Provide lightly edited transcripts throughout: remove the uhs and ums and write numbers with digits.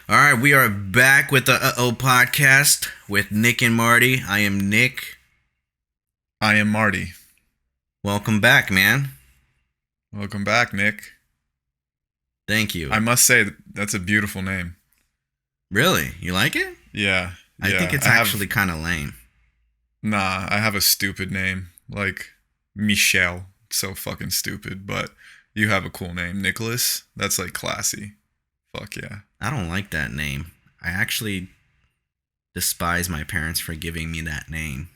All right, we are back with the podcast with Nick and Marty. I am Nick. I am Marty. Welcome back, man. Welcome back, Nick. Thank you. I must say that's a beautiful name. Really? You like it? Yeah. I think it's actually kind of lame. Nah, I have a stupid name. Like Michelle. So fucking stupid. But you have a cool name. Nicholas. That's like classy. Fuck yeah. I don't like that name. I actually despise my parents for giving me that name.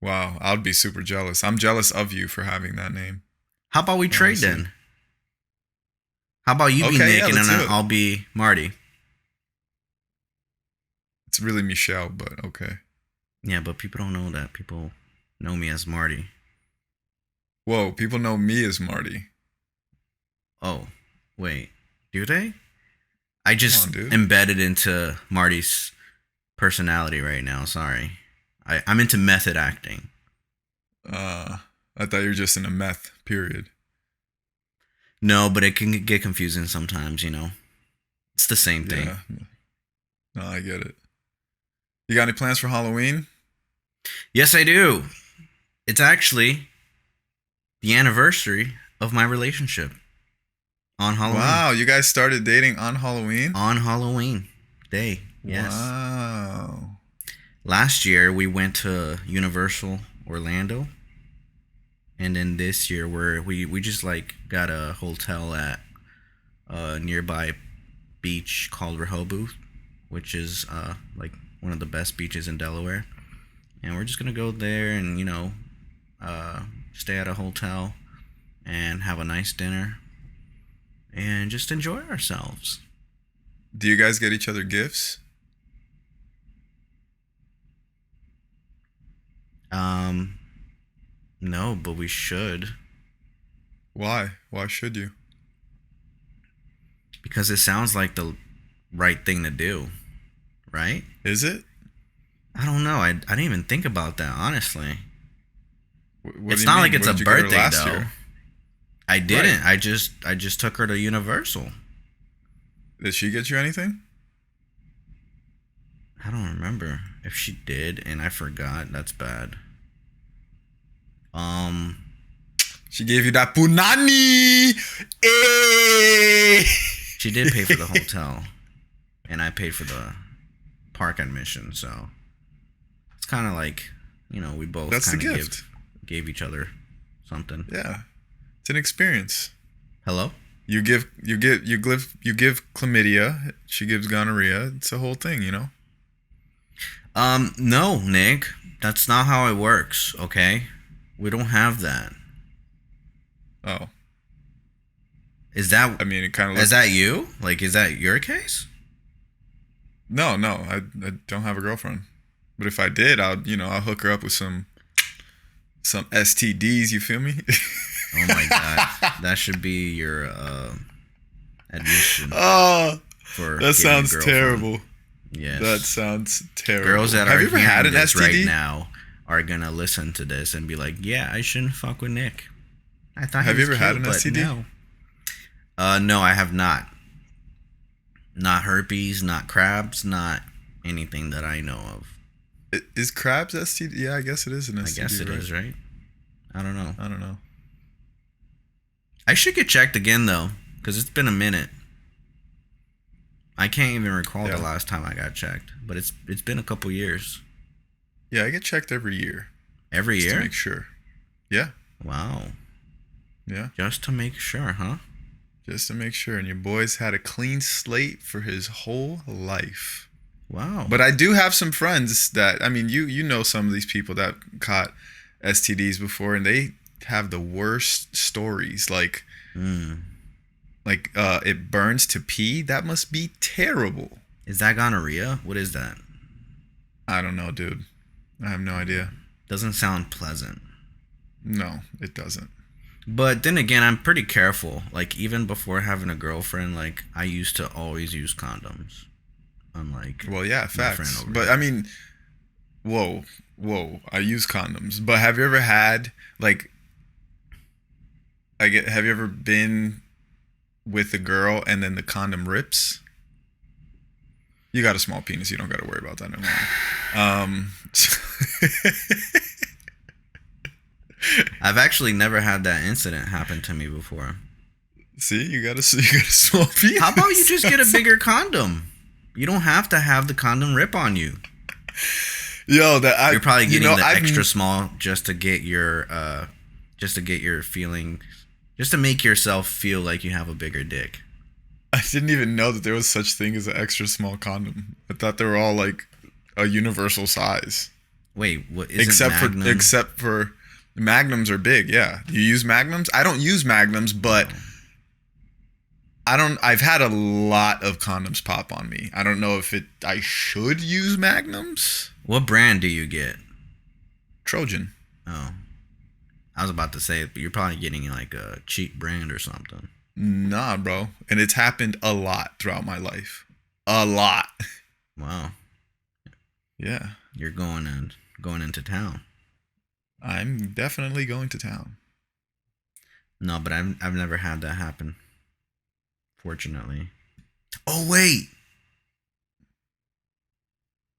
Wow, I'd be super jealous. I'm jealous of you for having that name. How about we trade then? How about you be Nick and then I'll be Marty? It's really Michelle, but okay. Yeah, but people don't know that. People know me as Marty. Whoa, people know me as Marty. Oh, wait. Do they? I just embedded into Marty's personality right now. Sorry. I'm into method acting. I thought you were just in a meth, period. No, but it can get confusing sometimes, you know. It's the same thing. Yeah. No, I get it. You got any plans for Halloween? Yes, I do. It's actually the anniversary of my relationship. On Halloween. Wow, you guys started dating on Halloween? On Halloween day, yes. Wow. Last year, we went to Universal Orlando. And then this year, we just like got a hotel at a nearby beach called Rehoboth, which is like one of the best beaches in Delaware. And we're just going to go there and, you know, stay at a hotel and have a nice dinner. And just enjoy ourselves. Do you guys get each other gifts? No, but we should. Why? Why should you? Because it sounds like the right thing to do, right? Is it? I don't know. I didn't even think about that, honestly. It's not like it's a birthday, though. Year? I didn't. Right. I just took her to Universal. Did she get you anything? I don't remember. If she did and I forgot, that's bad. She gave you that punani. She did pay for the hotel, and I paid for the park admission. So it's kind of like, you know, we both kind of gave each other something. Yeah. It's an experience. Hello? You give chlamydia, she gives gonorrhea. It's a whole thing, you know? No, Nick. That's not how it works, okay? We don't have that. Oh. Is that I mean, it kind of Is that you? Like, is that your case? No, I don't have a girlfriend. But if I did, I'll hook her up with some STDs, you feel me? Oh my god, that should be your admission. Oh, that sounds terrible. Yes, that sounds terrible. Girls that have you ever had an STD right now are gonna listen to this and be like, "Yeah, I shouldn't fuck with Nick." I thought. Have you ever had an STD? No. No, I have not. Not herpes, not crabs, not anything that I know of. Is crabs STD? Yeah, I guess it is an STD. I guess it is, right? I don't know. I should get checked again, though, because it's been a minute. I can't even recall the last time I got checked, but it's been a couple years. Yeah, I get checked every year. Every year? Just to make sure. Yeah. Wow. Yeah. Just to make sure, huh? Just to make sure. And your boy's had a clean slate for his whole life. Wow. But I do have some friends that, I mean, you know some of these people that caught STDs before, and they have the worst stories. Like, it burns to pee. That must be terrible. Is that gonorrhea? What is that? I don't know, dude. I have no idea. Doesn't sound pleasant. No, it doesn't. But then again, I'm pretty careful. Like, even before having a girlfriend, like, I used to always use condoms. Unlike, well, yeah, facts. But I mean, whoa, I use condoms. But have you ever had, like, have you ever been with a girl and then the condom rips? You got a small penis. You don't got to worry about that no more. I've actually never had that incident happen to me before. See, you got a small penis. How about you just get a bigger condom? You don't have to have the condom rip on you. Yo, you're probably getting extra small just to get your feeling, just to make yourself feel like you have a bigger dick. I didn't even know that there was such thing as an extra small condom. I thought they were all like a universal size. Wait, what? Except for magnums are big. Yeah, you use magnums. I don't use magnums, but I've had a lot of condoms pop on me. I don't know if I should use magnums. What brand do you get? Trojan. Oh, I was about to say, but you're probably getting like a cheap brand or something. Nah, bro. And it's happened a lot throughout my life. A lot. Wow. Yeah. You're going into town. I'm definitely going to town. No, but I've never had that happen. Fortunately. Oh wait.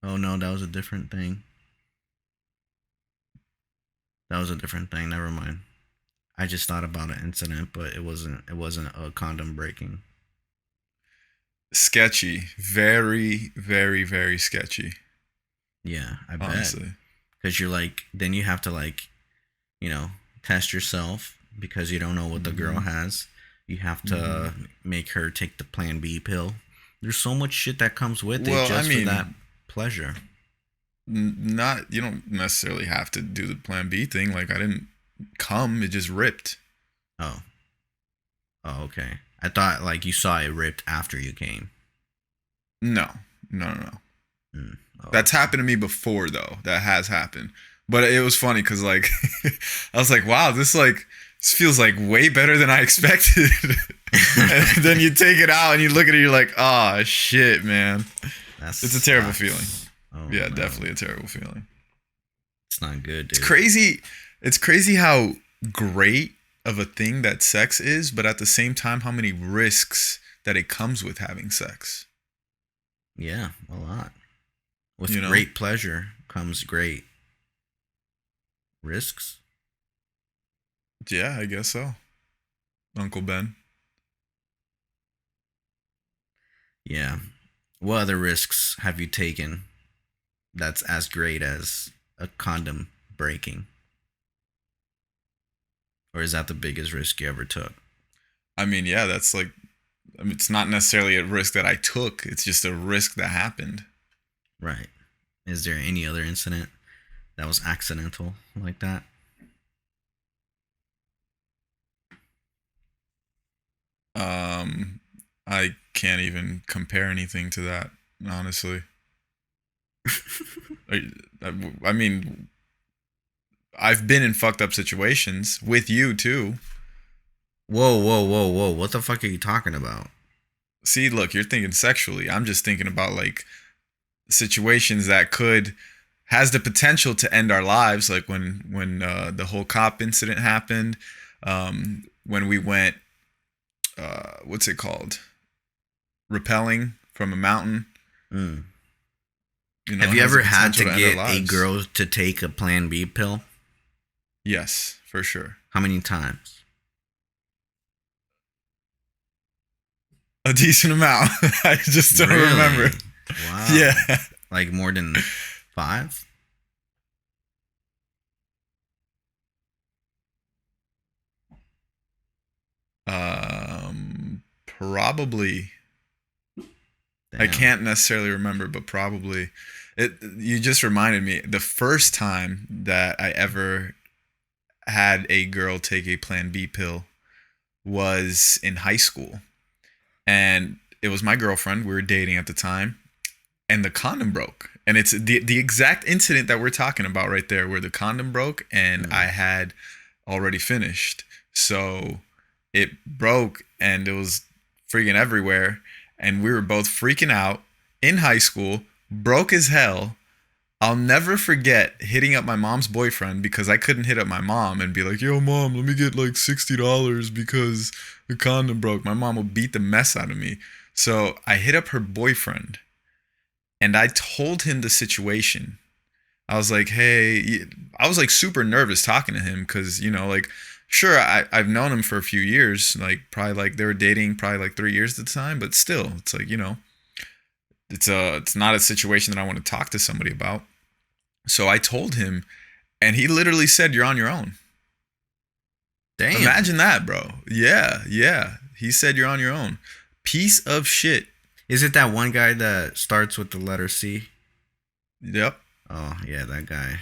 Oh no, that was a different thing. Never mind. I just thought about an incident, but it wasn't a condom breaking. Sketchy. Very, very, very sketchy. Yeah, I bet. Honestly. Because you're like, then you have to like, test yourself because you don't know what the girl has. You have to make her take the Plan B pill. There's so much shit that comes with it for that pleasure. You don't necessarily have to do the Plan B thing. Like, I didn't come, it just ripped. Oh, okay. I thought like you saw it ripped after you came. No. That's happened to me before, though. That has happened. But it was funny because, like, I was like, wow, this feels like way better than I expected. And then you take it out and you look at it, you're like, oh, shit, man. It's a terrible feeling. Oh, yeah, no. Definitely a terrible feeling. It's not good, dude. It's crazy how great of a thing that sex is, but at the same time, how many risks that it comes with having sex. Yeah, a lot. With great pleasure comes great risks. Yeah, I guess so. Uncle Ben. Yeah. What other risks have you taken that's as great as a condom breaking? Or is that the biggest risk you ever took? I mean, yeah, that's like, it's not necessarily a risk that I took. It's just a risk that happened. Right. Is there any other incident that was accidental like that? I can't even compare anything to that, honestly. I mean, I've been in fucked up situations with you too. Whoa. What the fuck are you talking about? See, look, you're thinking sexually. I'm just thinking about like situations that has the potential to end our lives. Like when the whole cop incident happened, when we went, what's it called? Rappelling from a mountain. Mm. Have you ever had to get a girl to take a Plan B pill? Yes, for sure. How many times? A decent amount. I just don't remember. Wow. Yeah. Like more than 5? Probably. Damn. I can't necessarily remember, but probably. You just reminded me, the first time that I ever had a girl take a Plan B pill was in high school. And it was my girlfriend. We were dating at the time. And the condom broke. And it's the exact incident that we're talking about right there, where the condom broke and I had already finished. So it broke and it was freaking everywhere. And we were both freaking out in high school, broke as hell. I'll never forget hitting up my mom's boyfriend because I couldn't hit up my mom and be like, yo, mom, let me get like $60 because the condom broke. My mom will beat the mess out of me. So I hit up her boyfriend. And I told him the situation. I was like, hey, I was like super nervous talking to him because, like, sure, I've known him for a few years, like probably like they were dating probably like 3 years at the time, but still, it's like, it's not a situation that I want to talk to somebody about. So I told him, and he literally said, "You're on your own." Damn. Imagine that, bro. Yeah. He said, "You're on your own." Piece of shit. Is it that one guy that starts with the letter C? Yep. Oh, yeah, that guy.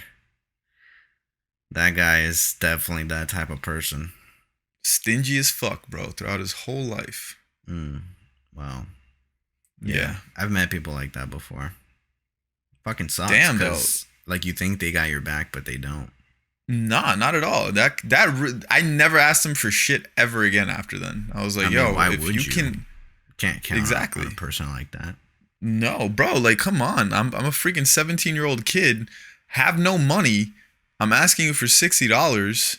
That guy is definitely that type of person. Stingy as fuck, bro, throughout his whole life. Wow. Yeah. I've met people like that before. Fucking sucks. Damn, though. Like, you think they got your back, but they don't. Nah, not at all. I never asked him for shit ever again after then. I was like, why if would you can... Can't count exactly. on a person like that. No, bro, like, come on. I'm a freaking 17-year-old kid, have no money. I'm asking you for $60,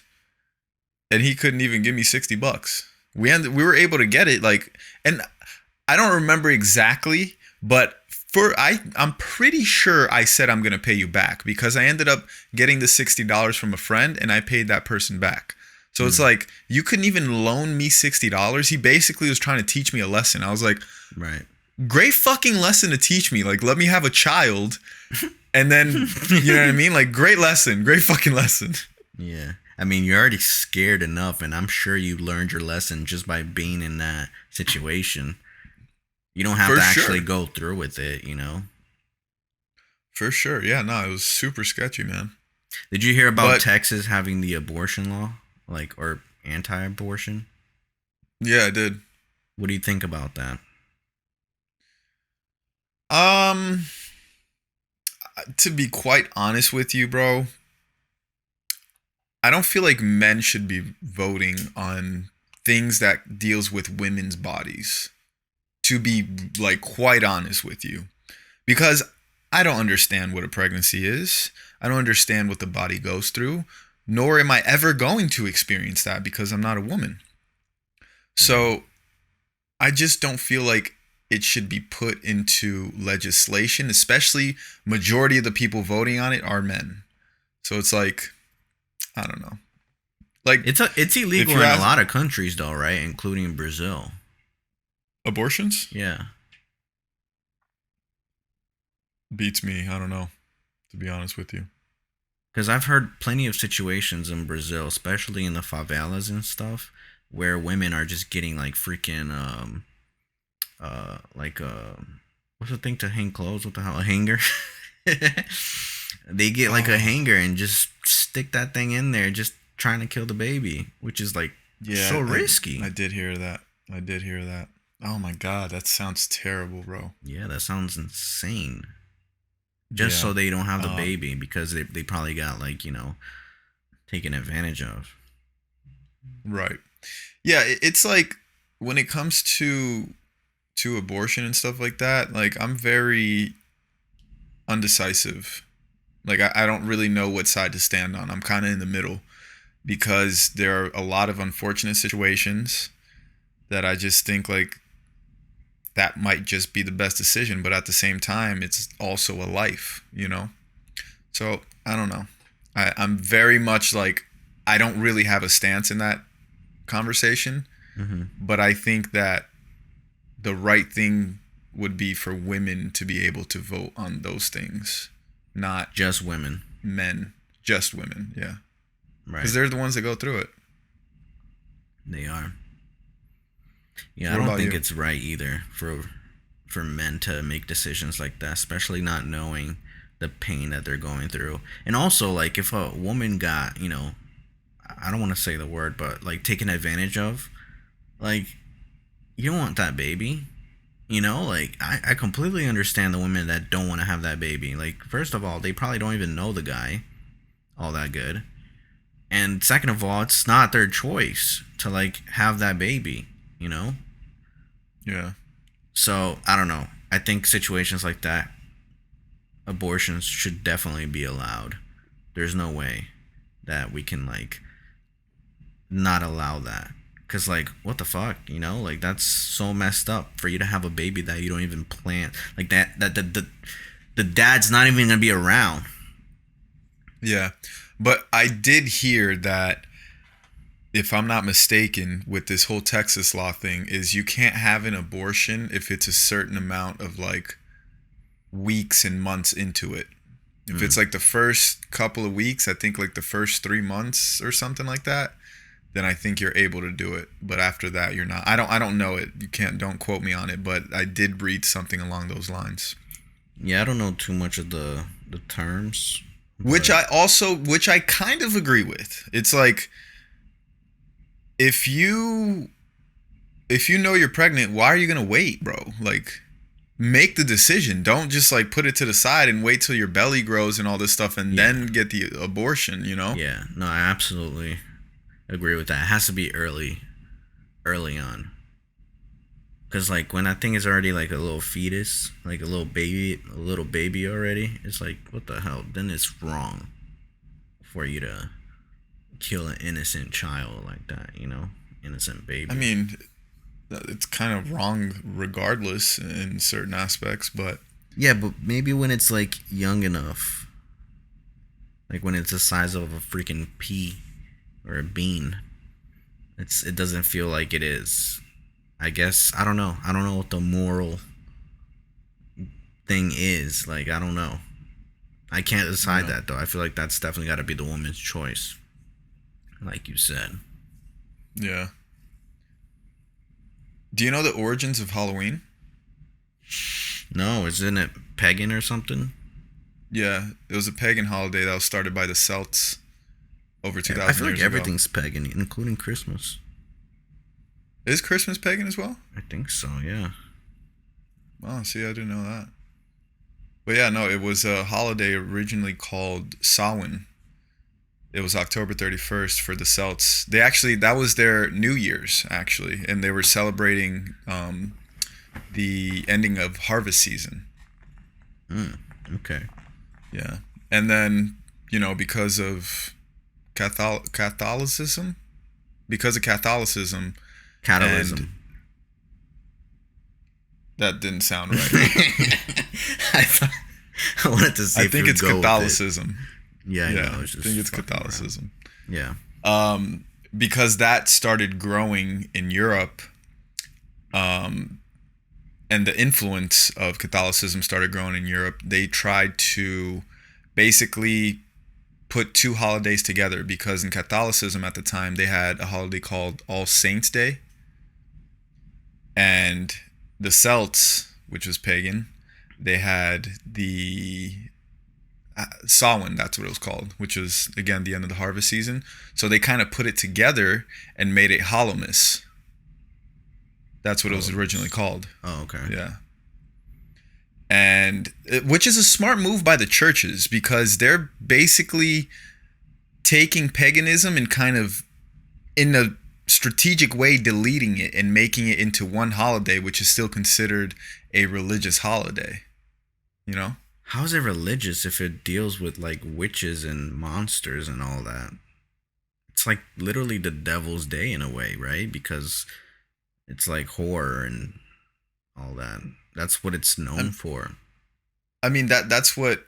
and he couldn't even give me $60. We were able to get it, like, and I don't remember exactly, but I'm pretty sure I said I'm gonna pay you back because I ended up getting the $60 from a friend, and I paid that person back. So it's like, you couldn't even loan me $60. He basically was trying to teach me a lesson. I was like, right. Great fucking lesson to teach me. Like, let me have a child. And then, you know what I mean? Like, great lesson. Great fucking lesson. Yeah. I mean, you're already scared enough, and I'm sure you learned your lesson just by being in that situation. You don't have to actually go through with it, For sure. Yeah, no, it was super sketchy, man. Did you hear about Texas having the abortion law? Like, or anti-abortion? Yeah, I did. What do you think about that? To be quite honest with you, bro, I don't feel like men should be voting on things that deals with women's bodies. To be, like, quite honest with you. Because I don't understand what a pregnancy is. I don't understand what the body goes through. Nor am I ever going to experience that because I'm not a woman. So I just don't feel like it should be put into legislation, especially majority of the people voting on it are men. So it's like, I don't know. Like, it's illegal in a lot of countries though, right? Including Brazil. Abortions? Yeah. Beats me. I don't know, to be honest with you. Because I've heard plenty of situations in Brazil, especially in the favelas and stuff, where women are just getting like freaking what's the thing to hang clothes? What the hell? A hanger? They get like a hanger and just stick that thing in there, just trying to kill the baby, which is like so risky. I did hear that. Oh my God, that sounds terrible, bro. Yeah, that sounds insane. Just so they don't have the baby because they probably got like, taken advantage of. Right. Yeah, it's like when it comes to abortion and stuff like that, like I'm very undecisive. Like I don't really know what side to stand on. I'm kind of in the middle because there are a lot of unfortunate situations that I just think like that might just be the best decision, but at the same time, it's also a life, So I don't know. I'm very much like, I don't really have a stance in that conversation, but I think that the right thing would be for women to be able to vote on those things, not just women, men, just women. Yeah. Right. Because they're the ones that go through it. They are. Yeah, I don't think it's right either for men to make decisions like that, especially not knowing the pain that they're going through. And also, like, if a woman got, I don't want to say the word, but like taken advantage of, like, you don't want that baby. Like, I completely understand the women that don't want to have that baby. Like, first of all, they probably don't even know the guy all that good. And second of all, it's not their choice to like have that baby. Yeah. So I don't know. I think situations like that, abortions should definitely be allowed. There's no way that we can like not allow that. Cause like, what the fuck, like that's so messed up for you to have a baby that you don't even plan. Like that the dad's not even gonna be around. Yeah. But I did hear that, if I'm not mistaken, with this whole Texas law thing, is you can't have an abortion if it's a certain amount of like weeks and months into it. If it's Mm. like the first couple of weeks, I think like the first 3 months or something like that, then I think you're able to do it. But after that, you're not. I don't know it. You can't. Don't quote me on it. But I did read something along those lines. Yeah, I don't know too much of the terms, Which but which I kind of agree with. It's like, if you know you're pregnant, why are you gonna wait, bro? Like, make the decision. Don't just like put it to the side and wait till your belly grows and all this stuff and yeah, then get the abortion. yeah. No, I absolutely agree with that. It has to be early on. Cause like when that thing is already like a little fetus, like a little baby already, it's like what the hell? Then it's wrong for you to kill an innocent child like that, innocent I baby. mean, it's kind of wrong regardless in certain aspects, but Yeah, but maybe when it's like young enough, like when it's the size of a freaking pea or a bean, it doesn't feel like it is. I guess I don't know. I don't know what the moral thing is. Like I don't know. I can't decide yeah. that though. I feel like that's definitely got to be the woman's choice, like you said. Yeah. Do you know the origins of Halloween? No, isn't it pagan or something? Yeah, it was a pagan holiday that was started by the Celts over I 2,000 feel like years ago. everything's pagan, including Christmas. Is Christmas pagan as well? I think so. Yeah. Oh, see, I didn't know that. But yeah, no, it was a holiday originally called Samhain. It was October 31st for the Celts. They actually, that was their New Year's, actually, and they were celebrating the ending of harvest season. Mm, okay. Yeah. And then, because of Catholicism, because of Catholicism, and Catalysm. that didn't sound right. I thought I wanted to see I if you think would it's go with it. Catholicism. Yeah, I Yeah, know. It's I just think it's fucking around. Catholicism. Yeah. Because that started growing in Europe, um, and the influence of Catholicism started growing in Europe, they tried to basically put two holidays together, because in Catholicism at the time they had a holiday called All Saints Day, and the Celts, which was pagan, they had the Samhain, that's what it was called, which was again the end of the harvest season. So they kind of put it together and made it Hallowmas. That's what it was originally Columns. called. Oh, okay. Yeah. And which is a smart move by the churches, because they're basically taking paganism and kind of, in a strategic way, deleting it and making it into one holiday, which is still considered a religious holiday. You know? How is it religious if it deals with like witches and monsters and all that? It's like literally the devil's day in a way, right? Because it's like horror and all that. That's what it's known I, for. I mean, that's what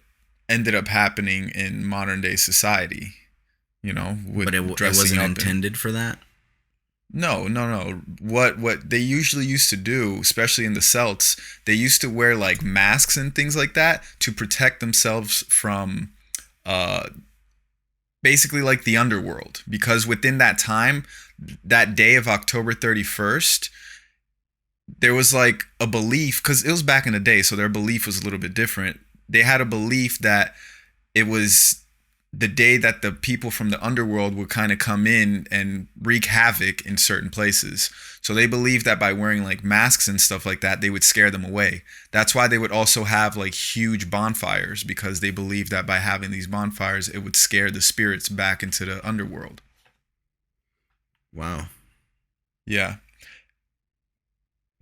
ended up happening in modern day society. But With it dressing wasn't up and intended for that. no, no, no. What they usually used to do, especially in the Celts, they used to wear like masks and things like that to protect themselves from uh basically like the underworld, because within that time, that day of October 31st, there was like a belief, cuz it was back in the day, so their belief was a little bit different. They had a belief that it was the day that the people from the underworld would kind of come in and wreak havoc in certain places. So they believed that by wearing like masks and stuff like that, they would scare them away. That's why they would also have like huge bonfires, because they believed that by having these bonfires, it would scare the spirits back into the underworld. Wow. Yeah.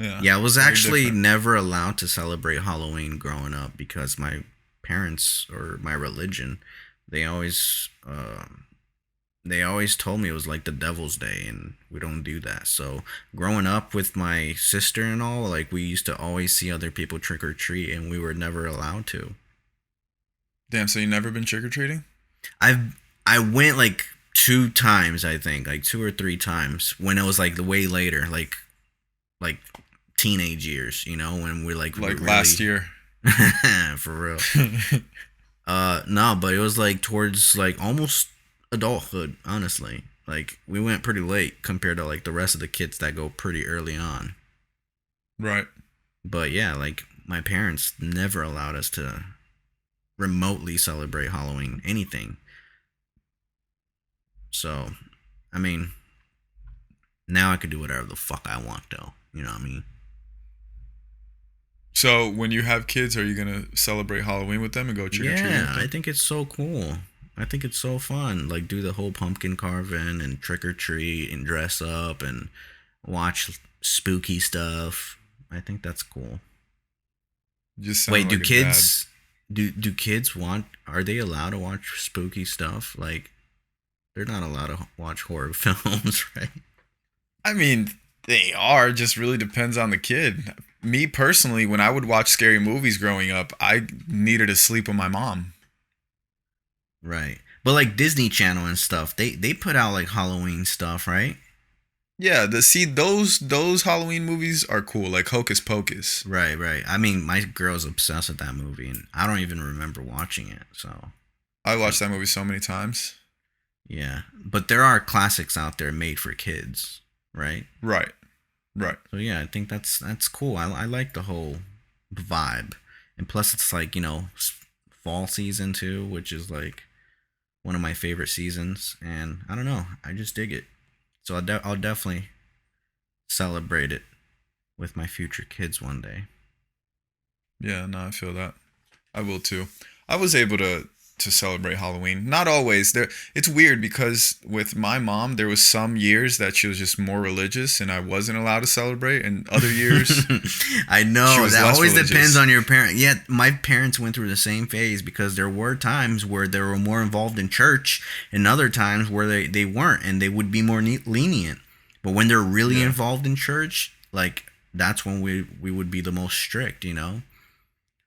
Yeah. Yeah, I was Very actually different. never allowed to celebrate Halloween growing up because my parents or my religion, they always they always told me it was like the devil's day and we don't do that. So growing up with my sister and all, like we used to always see other people trick or treat and we were never allowed to. Damn, so you never been trick or treating? I went like 2 times, I think, like 2 or 3 times when it was like the way later, like teenage years, when we're like Like really last year. for real. No, but it was like towards like almost adulthood, honestly. Like we went pretty late compared to like the rest of the kids that go pretty early on. Right. But yeah, like my parents never allowed us to remotely celebrate Halloween, anything. So, I mean, now I could do whatever the fuck I want, though. You know what I mean? So when you have kids, are you gonna celebrate Halloween with them and go trick or treating with Yeah, I them? think it's so cool. I think it's so fun. Like, do the whole pumpkin carving and trick or treat and dress up and watch spooky stuff. I think that's cool. You just sound Wait, do like a dad. kids do kids want? Are they allowed to watch spooky stuff? Like, they're not allowed to watch horror films, right? I mean, they are. Just really depends on the kid. Me personally, when I would watch scary movies growing up, I needed to sleep with my mom. Right. But like Disney Channel and stuff, they put out like Halloween stuff, right? Yeah, those Halloween movies are cool, like Hocus Pocus. Right, right. I mean, my girl's obsessed with that movie, and I don't even remember watching it. So, I watched that movie so many times. yeah. But there are classics out there made for kids, right? Right, right. So yeah, I think that's cool. I like the whole vibe, and plus it's like fall season too, which is like one of my favorite seasons, and I don't know, I just dig it. So I'll definitely celebrate it with my future kids one day. Yeah, no, I feel that. I will too. I was able to celebrate Halloween. Not always. There it's weird because with my mom there was some years that she was just more religious and I wasn't allowed to celebrate and other years I she know was that less always depends religious. on your parent. Yeah, my parents went through the same phase because there were times where they were more involved in church and other times where they weren't and they would be more lenient. But when they're really Yeah. involved in church, like that's when we would be the most strict.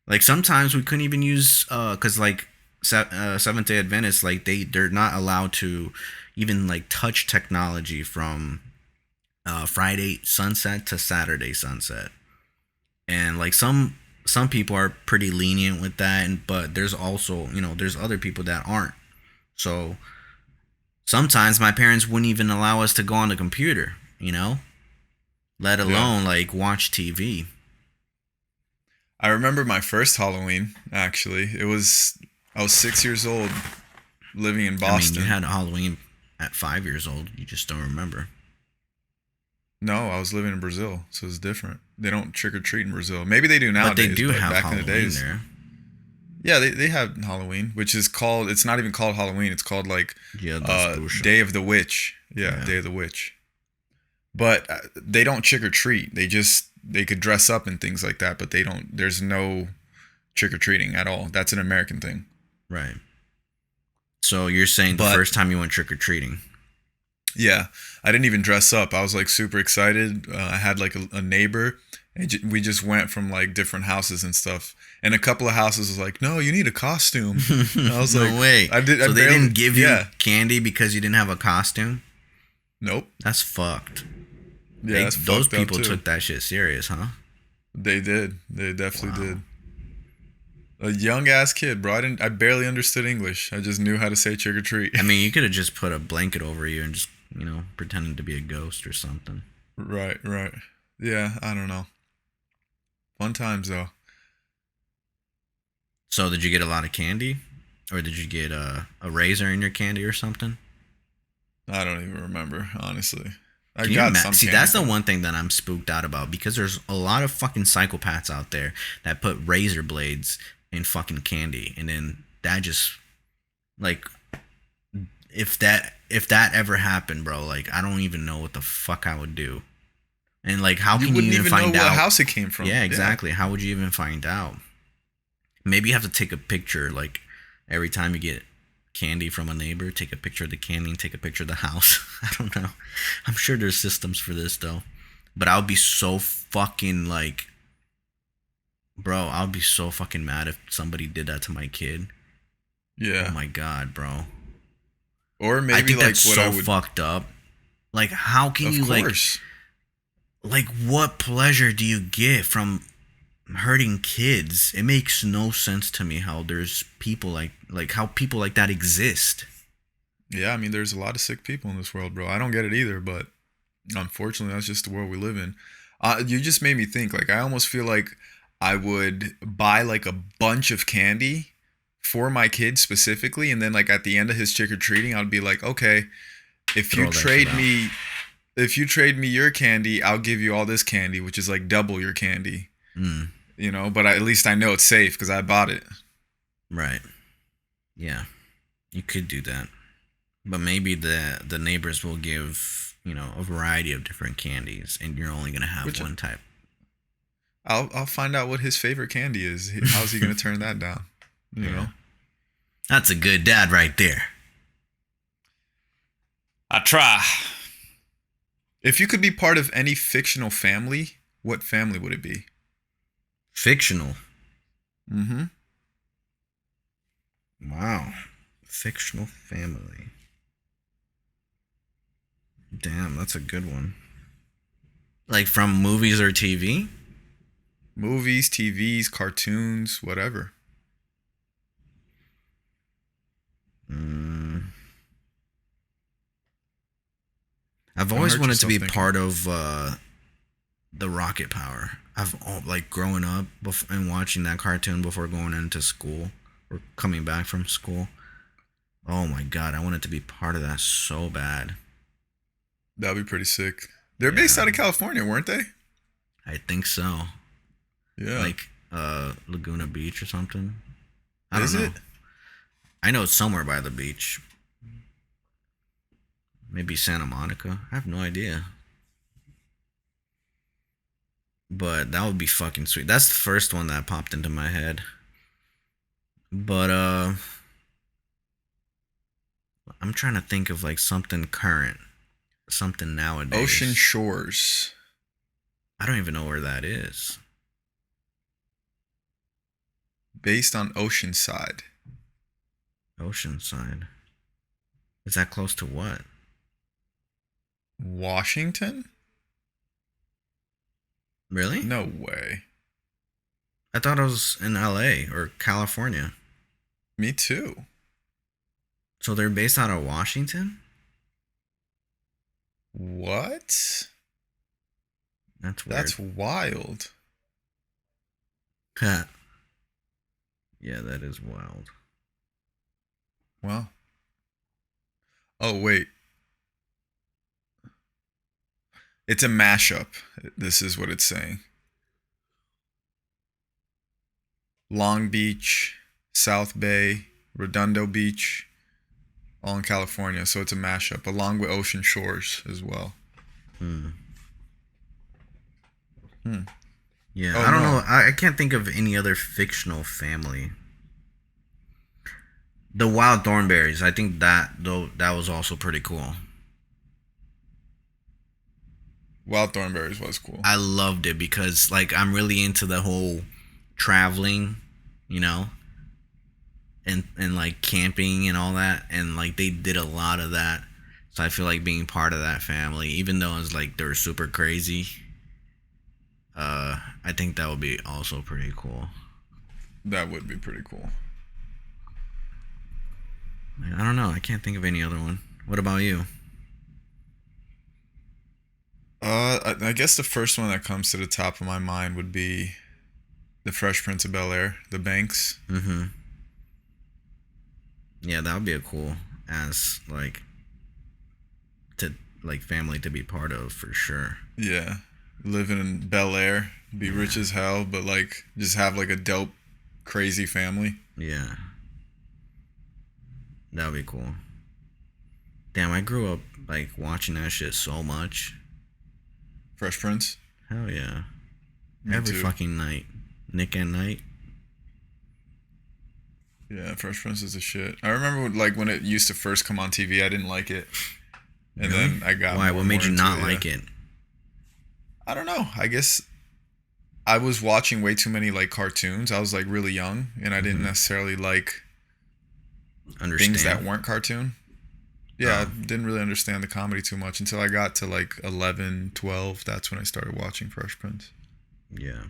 Like sometimes we couldn't even use cuz like Seventh Day Adventists, like they're not allowed to even like touch technology from Friday sunset to Saturday sunset. And like some people are pretty lenient with that, but there's also there's other people that aren't. So sometimes my parents wouldn't even allow us to go on the computer, let Yeah. alone like watch TV. I remember my first Halloween actually. I was 6 years old living in I mean, you Boston. had a Halloween at 5 years old. You just don't remember. No, I was living in Brazil, so it's different. They don't trick or treat in Brazil. Maybe they do But they nowadays, do but have back in the Halloween days, there. yeah, they have Halloween, which is called. It's not even called Halloween. It's called like Yeah, that's bullshit. Day of the Witch. Yeah, Yeah. Day of the Witch. But they don't trick or treat. They could dress up and things like that, but they don't. There's no trick or treating at all. That's an American thing. Right. So you're saying the But first time you went trick or treating? yeah, I didn't even dress up. I was like super excited. I had like a neighbor, and we just went from like different houses and stuff. And a couple of houses was like, "No, you need a costume." And I was like, No way. "I did." I So they barely, didn't give you yeah, candy because you didn't have a costume? nope, That's fucked. yeah, that's Those fucked up people too. took that shit serious, huh? They did. They definitely Wow. did. A young ass kid, bro. I barely understood English. I just knew how to say trick or treat. I mean, you could have just put a blanket over you and just, pretending to be a ghost or something. Right, right. Yeah, I don't know. Fun times though. So did you get a lot of candy? Or did you get a razor in your candy or something? I don't even remember, honestly. I Can you got imagine? some See, candy that's the though. one thing that I'm spooked out about because there's a lot of fucking psychopaths out there that put razor blades in fucking candy, and then that just like if that ever happened, bro, like I don't even know what the fuck I would do. And like, how You can you wouldn't even even know find what out? house it came from. Yeah, Yeah. exactly. How would you even find out? Maybe you have to take a picture, like every time you get candy from a neighbor, take a picture of the candy and take a picture of the house. I don't know. I'm sure there's systems for this though. But I would be so fucking bro, I would be so fucking mad if somebody did that to my kid. Oh Yeah. my god, bro. Or I maybe think like that's what I so would. fucked up. Like, how can Of you course. like what pleasure do you get from hurting kids? It makes no sense to me how there's people like how people like that exist. Yeah, I mean, there's a lot of sick people in this world, bro. I don't get it either, but unfortunately, that's just the world we live in. You just made me think. Like, I almost feel like I would buy like a bunch of candy for my kid specifically, and then like at the end of his trick or treating, I'd be like, okay, if you Throw that shit trade out. me, if you trade me your candy, I'll give you all this candy, which is like double your candy. Mm, But at least I know it's safe because I bought it. right. Yeah. You could do that. But maybe the neighbors will give, a variety of different candies and you're only going to have Which one type. I'll find out what his favorite candy is. How's he gonna turn that down? You Yeah. know. That's a good dad right there. I try. If you could be part of any fictional family, what family would it be? Fictional. Mm-hmm. Wow. Fictional family. Damn, that's a good one. Like from movies or TV? Movies, TVs, cartoons, whatever. Mm, I've Don't always hurt wanted to yourself be thinking. part of the rocket power. Like growing up and watching that cartoon before going into school or coming back from school. Oh my god, I wanted to be part of that so bad. That'd be pretty sick. They're based Yeah, out of California, weren't they? I think so. Yeah. Like Laguna Beach or something. I don't Is know. it? I know it's somewhere by the beach. Maybe Santa Monica. I have no idea. But that would be fucking sweet. That's the first one that popped into my head. But I'm trying to think of like something current, something Ocean nowadays. Shores. I don't even know where that is. Based on Oceanside. Oceanside. Is that close to what? Washington? Really? No way. I thought it was in LA or California. Me too. So they're based out of Washington? What? That's weird. That's wild. Yeah, that is wild. Well. Oh, wait. It's a mashup. This is what it's saying. Long Beach, South Bay, Redondo Beach, all in California. So it's a mashup, along with Ocean Shores as well. Hmm. Hmm. Yeah, Oh, I don't no. know. I can't think of any other fictional family. The Wild Thornberries. I think that was also pretty cool. Wild Thornberries was cool. I loved it because like I'm really into the whole traveling, you know, and like camping and all that, and like they did a lot of that. So I feel like being part of that family, even though it's like they're super crazy. I think that would be also pretty cool. That would be pretty cool. I don't know. I can't think of any other one. What about you? I guess the first one that comes to the top of my mind would be the Fresh Prince of Bel Air, the Banks. Mm-hmm. Yeah, that would be a cool as like to like family to be part of for sure. Yeah, living in Bel Air, be Yeah. rich as hell, but like just have like a dope, crazy family. Yeah, that would be cool. Damn, I grew up like watching that shit so much. Fresh Prince. Hell yeah. Me Every too. fucking night. Nick at Night. Yeah, Fresh Prince is a shit. I remember like when it used to first come on TV, I didn't like it, and Really? then I got Why? more What and more made you into not it. Yeah. like it? I don't know. I guess I was watching way too many like cartoons. I was like really young, and I didn't Mm-hmm. necessarily like things that Understand? weren't cartoon. Yeah, I Oh, didn't really understand the comedy too much until I got to like 11, 12. That's when I started watching Fresh Prince. yeah.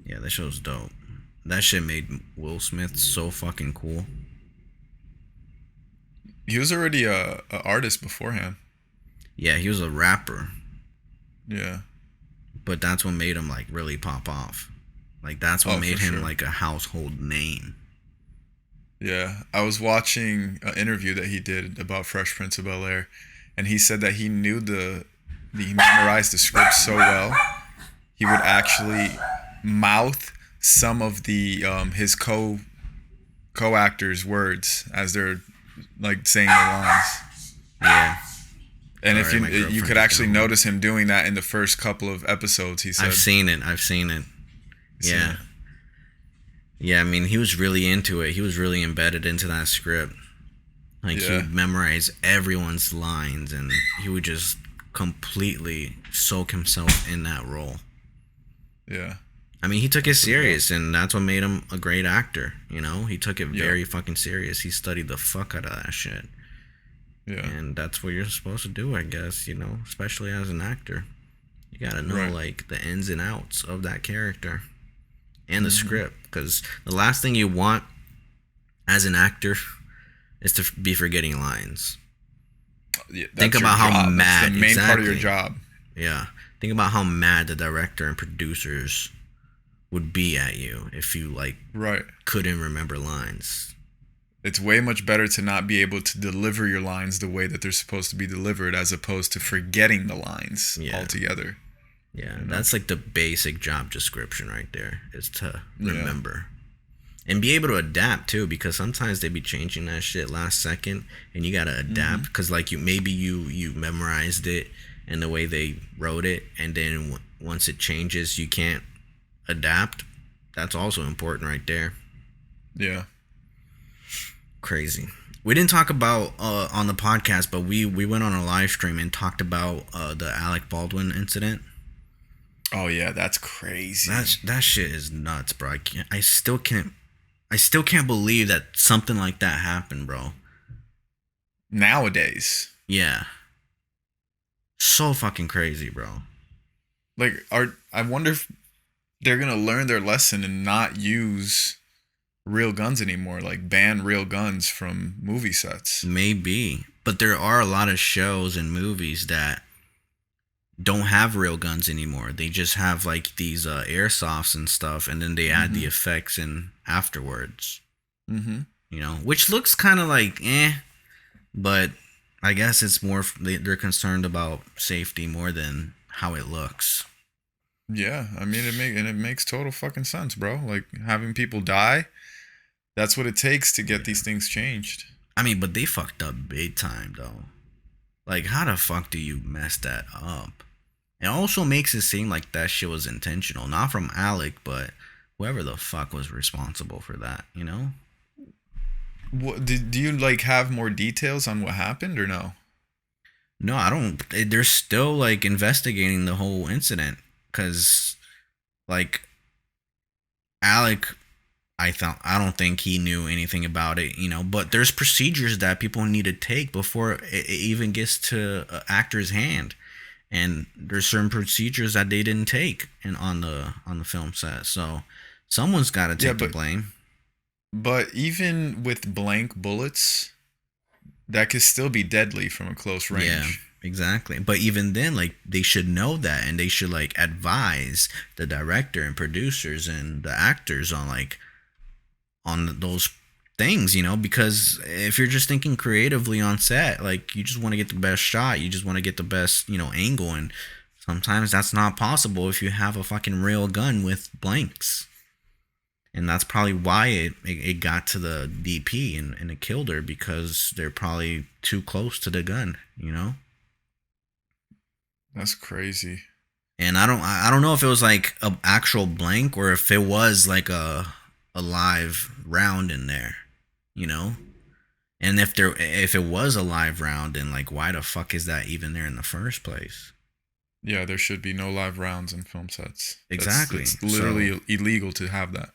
Yeah, that show's dope. That shit made Will Smith so fucking cool. He was already a artist beforehand. Yeah, he was a rapper, Yeah. but that's what made him like really pop off. Like that's what Oh, for made him sure. like a household name. Yeah. I was watching an interview that he did about Fresh Prince of Bel Air, and he said that he memorized the script so well, he would actually mouth some of the his co-actors' words as they're like saying the lines. Yeah. And if Sorry, my you girlfriend could just got actually home. notice him doing that in the first couple of episodes, he I've said. seen it. I've seen it. Seen Yeah. it. Yeah, I mean, he was really into it. He was really embedded into that script. Like he Yeah. would memorize everyone's lines and he would just completely soak himself in that role. Yeah. I mean, he took it That's what it serious, was. and that's what made him a great actor. You know, he took it Yeah. very fucking serious. He studied the fuck out of that shit, Yeah. and that's what you're supposed to do, I guess. You know, especially as an actor, you gotta know Right. like the ins and outs of that character and the Mm-hmm. script, because the last thing you want as an actor is to be forgetting lines. Yeah, Think that's your about how job. That's the mad, main part of your exactly. job. Yeah, think about how mad the director and producers would be at you if you like Right. couldn't remember lines. It's way much better to not be able to deliver your lines the way that they're supposed to be delivered as opposed to forgetting the lines Yeah. altogether. Yeah, You know? that's like the basic job description right there, is to Yeah. remember. And be able to adapt too, because sometimes they be changing that shit last second and you gotta adapt because like you memorized it and the way they wrote it, and then once it changes you can't adapt. That's also important right there. Yeah. Crazy. We didn't talk about on the podcast, but we went on a live stream and talked about the Alec Baldwin incident. Oh yeah, that's crazy. That shit is nuts, bro. I still can't believe that something like that happened, bro. Nowadays. Yeah. So fucking crazy, bro. Like I wonder if they're gonna learn their lesson and not use real guns anymore, like ban real guns from movie sets. Maybe. But there are a lot of shows and movies that don't have real guns anymore. They just have like these airsofts and stuff, and then they add the effects in afterwards. Mm-hmm. You know, which looks kind of like but I guess it's more they're concerned about safety more than how it looks. Yeah, I mean it makes total fucking sense, bro. Like having people die, that's what it takes to get these things changed. I mean, but they fucked up big time though. Like, how the fuck do you mess that up? It also makes it seem like that shit was intentional, not from Alec, but whoever the fuck was responsible for that. You know? What do you like have more details on what happened or no? No, I don't. They're still like investigating the whole incident because, like, Alec, I don't think he knew anything about it, you know. But there's procedures that people need to take before it even gets to an actor's hand, and there's certain procedures that they didn't take and on the film set. So someone's got to Yeah, take the blame. but even with blank bullets, that could still be deadly from a close range. Yeah, exactly. But even then, like they should know that, and they should like advise the director and producers and the actors on those things, you know, because if you're just thinking creatively on set, like you just want to get the best shot, you just want to get the best, you know, angle, and sometimes that's not possible if you have a fucking real gun with blanks. And that's probably why it got to the DP and it killed her, because they're probably too close to the gun, you know? That's crazy. And I don't know if it was like a actual blank or if it was like a live round in there, you know? And if it was a live round, then like why the fuck is that even there in the first place? Yeah, there should be no live rounds in film sets. Exactly. It's literally illegal to have that.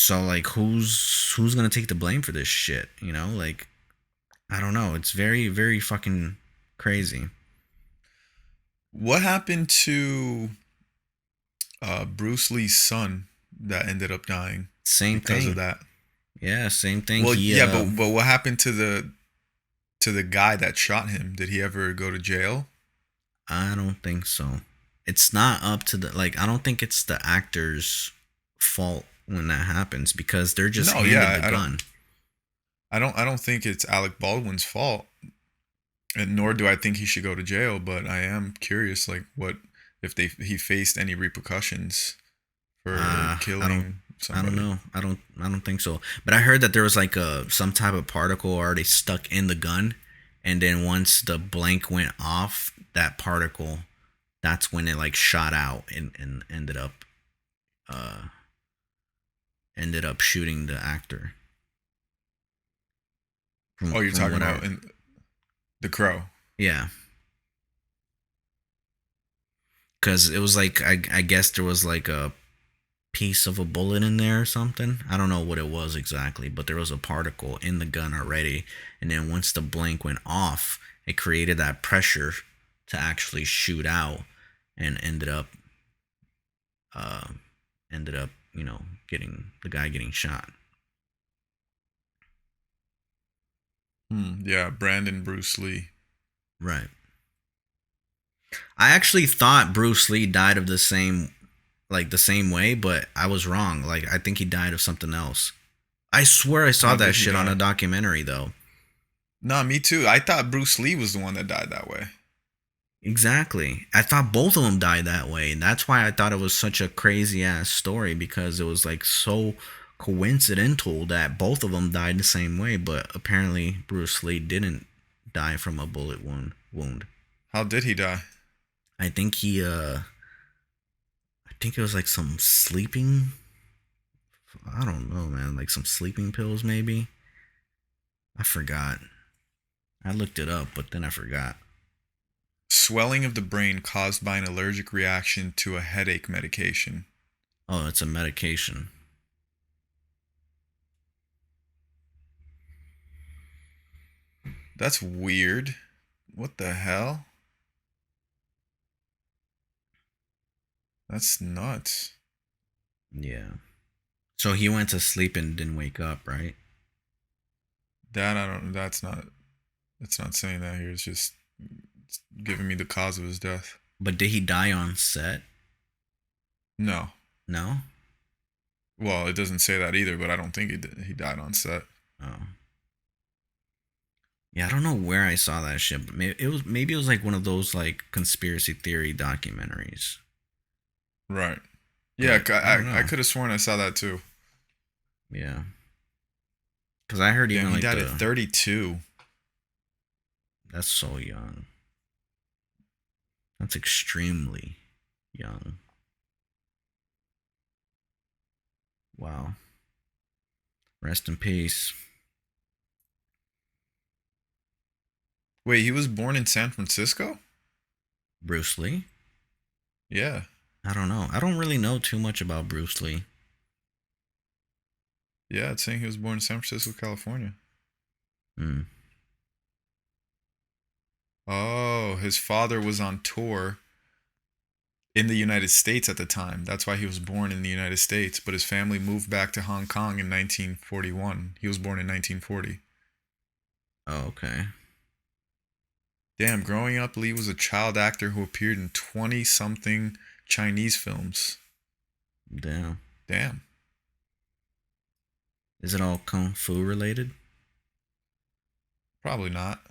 So like, who's gonna take the blame for this shit? You know, like I don't know. It's very very fucking crazy. What happened to Bruce Lee's son that ended up dying Same because of thing. that? Yeah, same thing. Well, He yeah, but what happened to the guy that shot him? Did he ever go to jail? I don't think so. It's not up to the like. I don't think it's the actor's fault when that happens because they're just No, handed the yeah, gun. I don't think it's Alec Baldwin's fault, and nor do I think he should go to jail. But I am curious, like, what if he faced any repercussions for I don't. killing I don't somebody? know. I don't think so. But I heard that there was like some type of particle already stuck in the gun, and then once the blank went off, that particle, that's when it like shot out and uh ended up shooting the actor. Oh, you're From talking what I about the Crow. yeah, because it was like I guess there was like a piece of a bullet in there or something. I don't know what it was exactly, but there was a particle in the gun already. And then once the blank went off, it created that pressure to actually shoot out and uh ended up, you know, getting the guy getting shot. Yeah, Brandon Bruce Lee. Right. I actually thought Bruce Lee died of the same way, but I was wrong. Like I think he died of something else. I swear I saw How that did he shit on a die? documentary though. Nah, me too. I thought Bruce Lee was the one that died that way. Exactly. I thought both of them died that way. And that's why I thought it was such a crazy ass story because it was like so coincidental that both of them died the same way. But apparently, Bruce Lee didn't die from a bullet wound. How did he die? I think I think it was like some sleeping. I don't know, man. Like some sleeping pills, maybe. I forgot. I looked it up, but then I forgot. Swelling of the brain caused by an allergic reaction to a headache medication. Oh, it's a medication. That's weird. What the hell? That's nuts. Yeah. So he went to sleep and didn't wake up, right? That I don't. It's not saying that here. It's giving me the cause of his death. But did he die on set? No. No. Well, it doesn't say that either, but I don't think he died on set. Oh. Yeah, I don't know where I saw that shit, but maybe it was like one of those like conspiracy theory documentaries. Right. Yeah, But I don't I know. could have sworn I saw that too. Yeah, because I heard Damn, even he like died at the 32. that's so young. That's extremely young. Wow. Rest in peace, Wait, he was born in San Francisco? Bruce Lee. Yeah. I don't know. I don't really know too much about Bruce Lee. Yeah, it's saying he was born in San Francisco, California. Hmm. Oh, his father was on tour in the United States at the time. That's why he was born in the United States, but his family moved back to Hong Kong in 1941. He was born in 1940. Oh, okay. Damn, growing up, Lee was a child actor who appeared in 20 something Chinese films. Damn. Damn. Is it all kung fu related? Probably not.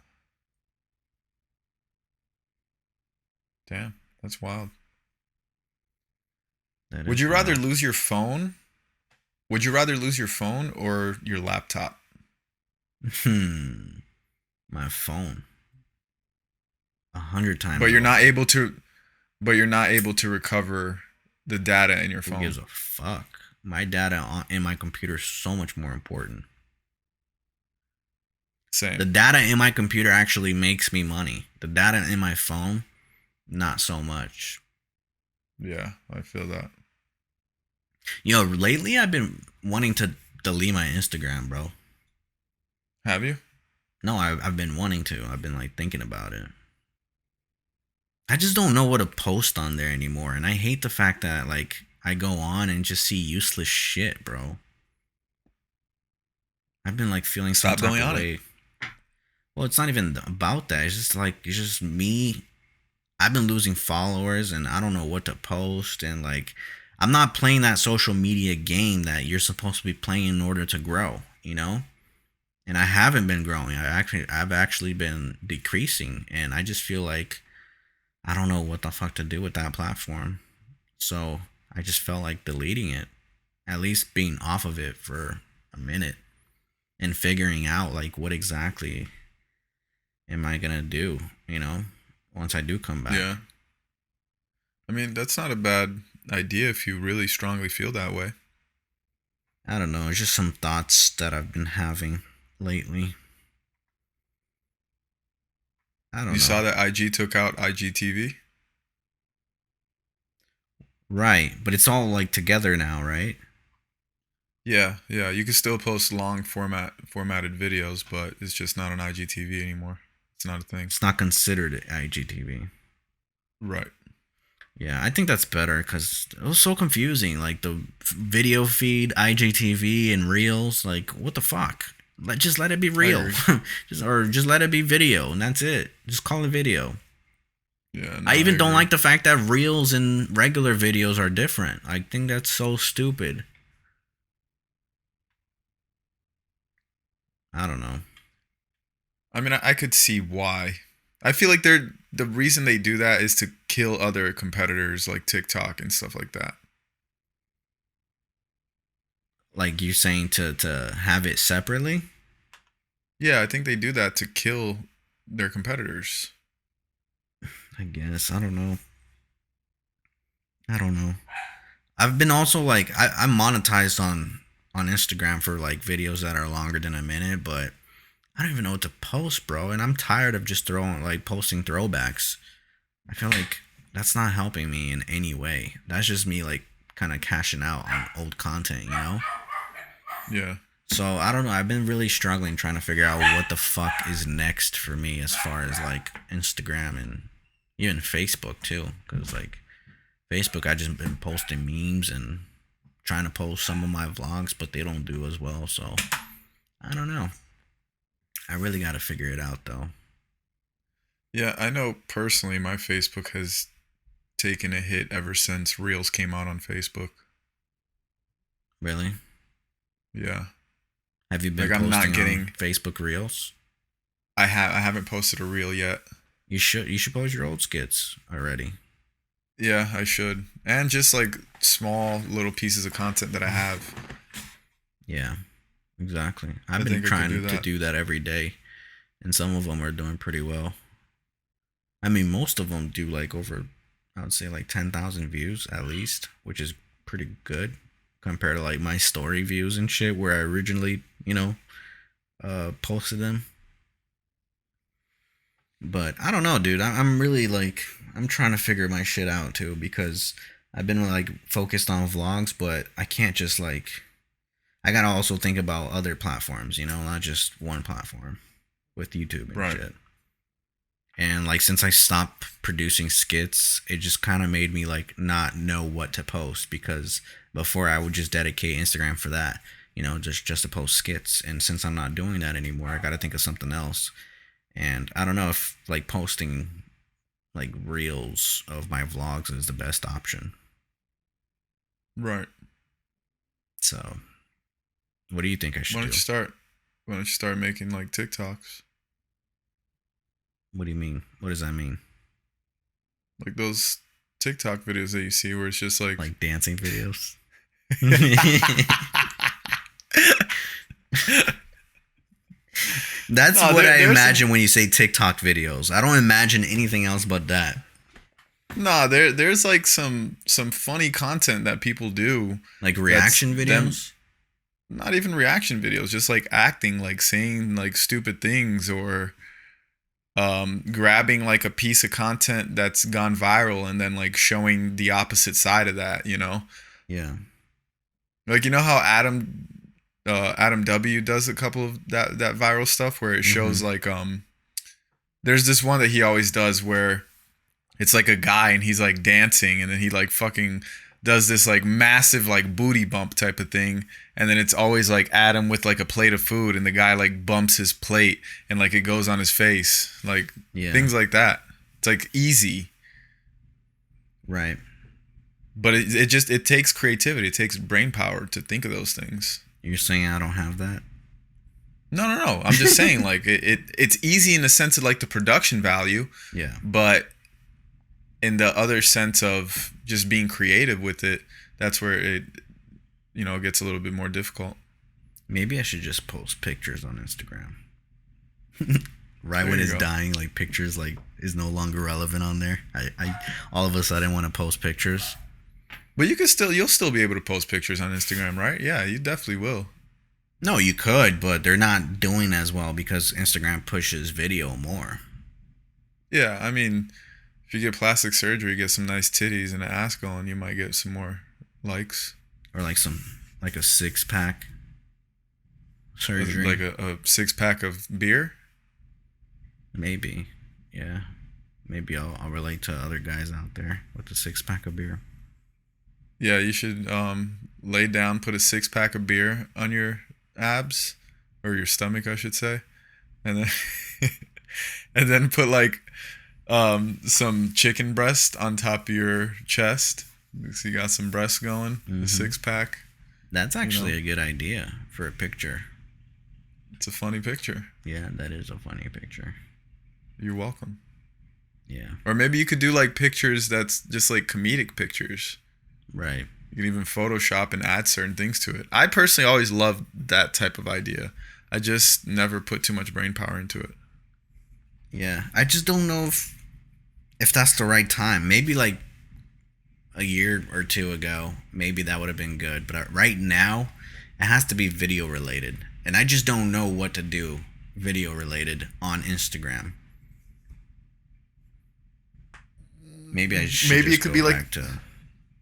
Damn, that's wild. That Would is you rather wild. lose your phone? Would you rather lose your phone or your laptop? Hmm. My phone. 100 times But you're over. not able to but you're not able to recover the data in your Who gives phone. a fuck? My data in my computer is so much more important. The Same. data in my computer actually makes me money. The data in my phone, not so much. Yeah, I feel that. You know, lately I've been wanting to delete my Instagram, bro. Have you? No, I've been wanting to. I've been like thinking about it. I just don't know what to post on there anymore, and I hate the fact that like I go on and just see useless shit, bro. I've been like feeling some Stop type going of on it. way. Well, it's not even about that. It's just me. I've been losing followers, and I don't know what to post, and like I'm not playing that social media game that you're supposed to be playing in order to grow, you know? And I haven't been growing. I've actually been decreasing, and I just feel like I don't know what the fuck to do with that platform. So I just felt like deleting it, at least being off of it for a minute and figuring out like what exactly am I gonna do, you know, once I do come back. Yeah. I mean, that's not a bad idea if you really strongly feel that way. I don't know. It's just some thoughts that I've been having lately. I don't You know. saw that IG took out IGTV? Right, but it's all like together now, right? Yeah, yeah. You can still post long formatted videos, but it's just not on IGTV anymore. It's not a thing. It's not considered IGTV. Right. Yeah, I think that's better because it was so confusing. Like the video feed, IGTV, and Reels. Like, what the fuck? Just let it be I real, agree. just let it be video, and that's it. Just call it video. Yeah, no, I I even don't agree. like the fact that Reels and regular videos are different. I think that's so stupid. I don't know. I mean, I could see why. I feel like the reason they do that is to kill other competitors like TikTok and stuff like that. Like you saying to have it separately. Yeah, I think they do that to kill their competitors. I guess I don't know. I don't know. I've been also like I'm monetized on Instagram for like videos that are longer than a minute, but I don't even know what to post, bro. And I'm tired of just throwing like posting throwbacks. I feel like that's not helping me in any way. That's just me like kind of cashing out on old content, you know? Yeah. So I don't know. I've been really struggling trying to figure out what the fuck is next for me as far as like Instagram and even Facebook too. Because like Facebook, I just been posting memes and trying to post some of my vlogs, but they don't do as well. So I don't know. I really got to figure it out though. Yeah, I know personally my Facebook has taken a hit ever since Reels came out on Facebook. Really? Yeah. Have you been Like I'm not posting on getting Facebook Reels? I haven't posted a reel yet. You should post your old skits already. Yeah, I should. And just like small little pieces of content that I have. Yeah, exactly. I've I been think I could do trying to that. do that every day, and some of them are doing pretty well. I mean, most of them do like over, I would say like 10,000 views at least, which is pretty good compared to like my story views and shit where I originally, posted them. But I don't know, dude. I'm really like I'm trying to figure my shit out too because I've been like focused on vlogs, but I can't just like I gotta also think about other platforms, not just one platform with YouTube and Right. shit. And like since I stopped producing skits, it just kind of made me like not know what to post because before I would just dedicate Instagram for that, just to post skits. And since I'm not doing that anymore, I got to think of something else. And I don't know if like posting like reels of my vlogs is the best option. Right. So, what do you think I Why should don't do? you start why don't you start making like TikToks? What do you mean? What does that mean? Like those TikTok videos that you see where it's just like Like dancing videos? That's No, what I there's some imagine when you say TikTok videos. I don't imagine anything else but that. there's like some funny content that people do Like that's reaction them videos? not even reaction videos, just like acting, like saying like stupid things or grabbing like a piece of content that's gone viral and then like showing the opposite side of that. Yeah. Like, you know how Adam W does a couple of that viral stuff where it shows Mm-hmm. like there's this one that he always does where it's like a guy and he's like dancing and then he like fucking does this like massive like booty bump type of thing, and then it's always like Adam with like a plate of food and the guy like bumps his plate and like it goes on his face, like Yeah. things like that. It's like easy, Right. but it just it takes creativity, it takes brain power to think of those things. You're saying I don't have that? No. I'm just saying like it's easy in the sense of like the production value, Yeah. but in the other sense of just being creative with it, that's where it it gets a little bit more difficult. Maybe I should just post pictures on Instagram. Right There when you it's go. dying, like pictures like is no longer relevant on there. I all of a sudden want to post pictures. But you'll still be able to post pictures on Instagram, right? Yeah, you definitely will. No, you could, but they're not doing as well because Instagram pushes video more. Yeah, I mean, if you get plastic surgery, get some nice titties and an ass going, you might get some more likes. Or like a 6 pack surgery. Like a 6 pack of beer. Maybe. Yeah. Maybe I'll relate to other guys out there with the 6 pack of beer. Yeah, you should lay down, put a 6 pack of beer on your abs or your stomach, I should say, and then and then put like some chicken breast on top of your chest. So you got some breasts going. Mm-hmm. The 6 pack. That's actually a good idea for a picture. It's a funny picture. Yeah, that is a funny picture. You're welcome. Yeah. Or maybe you could do like pictures that's just like comedic pictures. Right. You can even Photoshop and add certain things to it. I personally always loved that type of idea. I just never put too much brain power into it. Yeah. I just don't know if that's the right time. Maybe like a year or two ago, maybe that would have been good. But right now, it has to be video related. And I just don't know what to do video related on Instagram. Maybe I should Maybe just it could go be like back to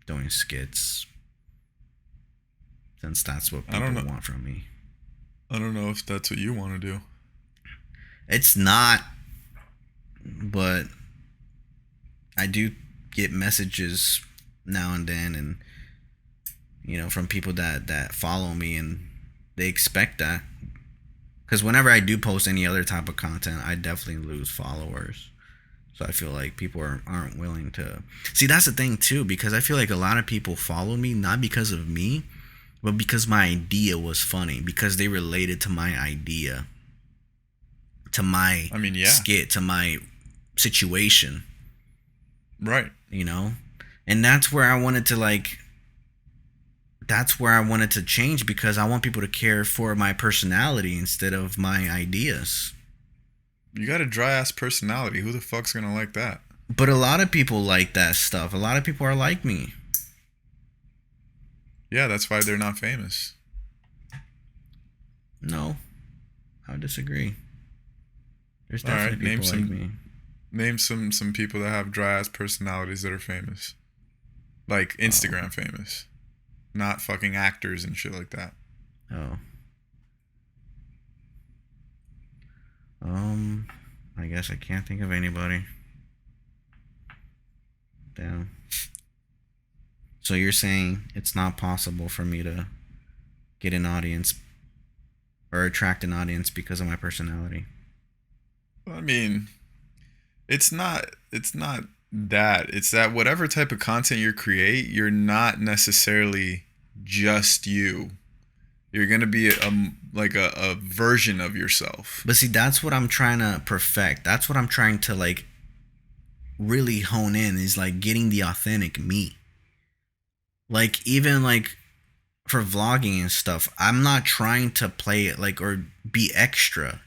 doing skits, since that's what I don't people know. want from me. I don't know if that's what you want to do. It's not, but I do get messages now and then, and from people that follow me, and they expect that. Because whenever I do post any other type of content, I definitely lose followers. So I feel like people aren't willing to see. That's the thing too, because I feel like a lot of people follow me not because of me, but because my idea was funny, because they related to my idea, to my I mean, yeah. skit, to my situation, Right. And that's where I wanted to change, because I want people to care for my personality instead of my ideas. You got a dry ass personality. Who the fuck's gonna like that? But a lot of people like that stuff. A lot of people are like me. Yeah, that's why they're not famous. No, I would disagree. There's All right, definitely people like me. Name some people that have dry ass personalities that are famous, like Instagram famous, not fucking actors and shit like that. Oh. I guess I can't think of anybody. Damn. So you're saying it's not possible for me to get an audience or attract an audience because of my personality? I mean, it's not that. It's that whatever type of content you create, you're not necessarily just you. You're gonna be a version of yourself. But see, that's what I'm trying to perfect. That's what I'm trying to really hone in, is getting the authentic me. Even for vlogging and stuff, I'm not trying to play it or be extra,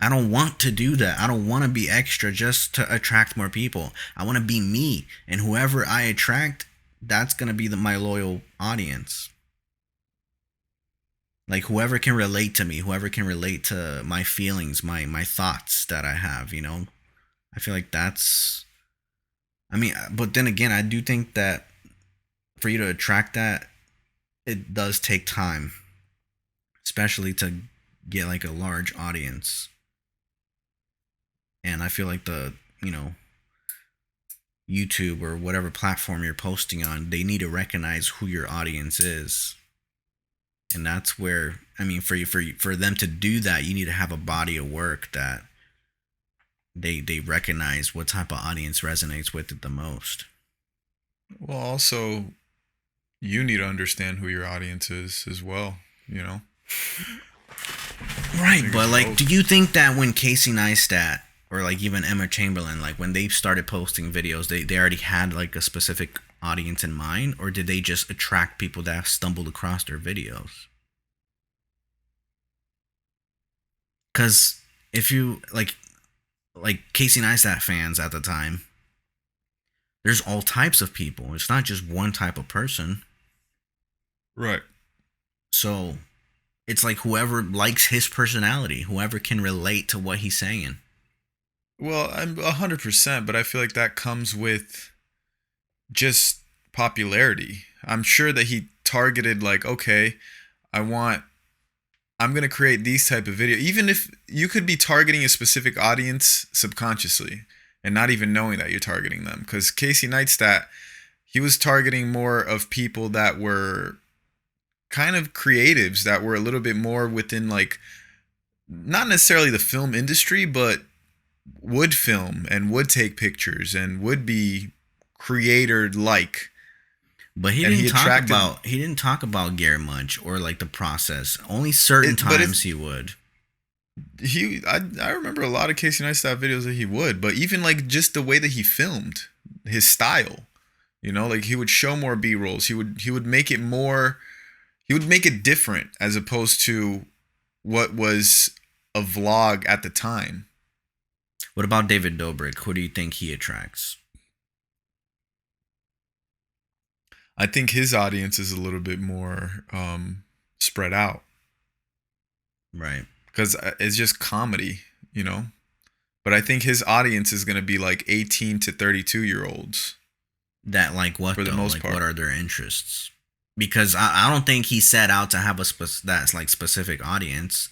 I don't want to do that. I don't want to be extra just to attract more people. I want to be me, and whoever I attract, that's going to be my loyal audience. Whoever can relate to me, whoever can relate to my feelings, my thoughts that I have, I feel like that's, but then again, I do think that for you to attract that, it does take time, especially to get like a large audience. And I feel like you know, YouTube or whatever platform you're posting on, they need to recognize who your audience is. And that's where, I mean, for them to do that, you need to have a body of work that they recognize what type of audience resonates with it the most. Well, also, you need to understand who your audience is as well, you know? Right, but like, do you think that when Casey Neistat or like even Emma Chamberlain, like when they started posting videos, they already had like a specific audience in mind, or did they just attract people that stumbled across their videos? Because if you like Casey Neistat fans at the time, there's all types of people. It's not just one type of person. Right. So it's like whoever likes his personality, whoever can relate to what he's saying. Well, I'm 100%, but I feel like that comes with just popularity. I'm sure that he targeted like, okay, I'm going to create these type of video. Even if you could be targeting a specific audience subconsciously and not even knowing that you're targeting them. Because Casey Neistat, he was targeting more of people that were kind of creatives, that were a little bit more within like, not necessarily the film industry, but would film and would take pictures and would be creator like. But he didn't talk about gear much or like the process. Only certain times he would. I remember a lot of Casey Neistat videos that he would, but even like just the way that he filmed, his style, you know, like he would show more B-rolls. He would make it more, he would make it different as opposed to what was a vlog at the time. What about David Dobrik? Who do you think he attracts? I think his audience is a little bit more spread out. Right. Because it's just comedy, you know? But I think his audience is going to be like 18 to 32-year-olds. That like what, for the most part? What are their interests? Because I don't think he set out to have that's like specific audience.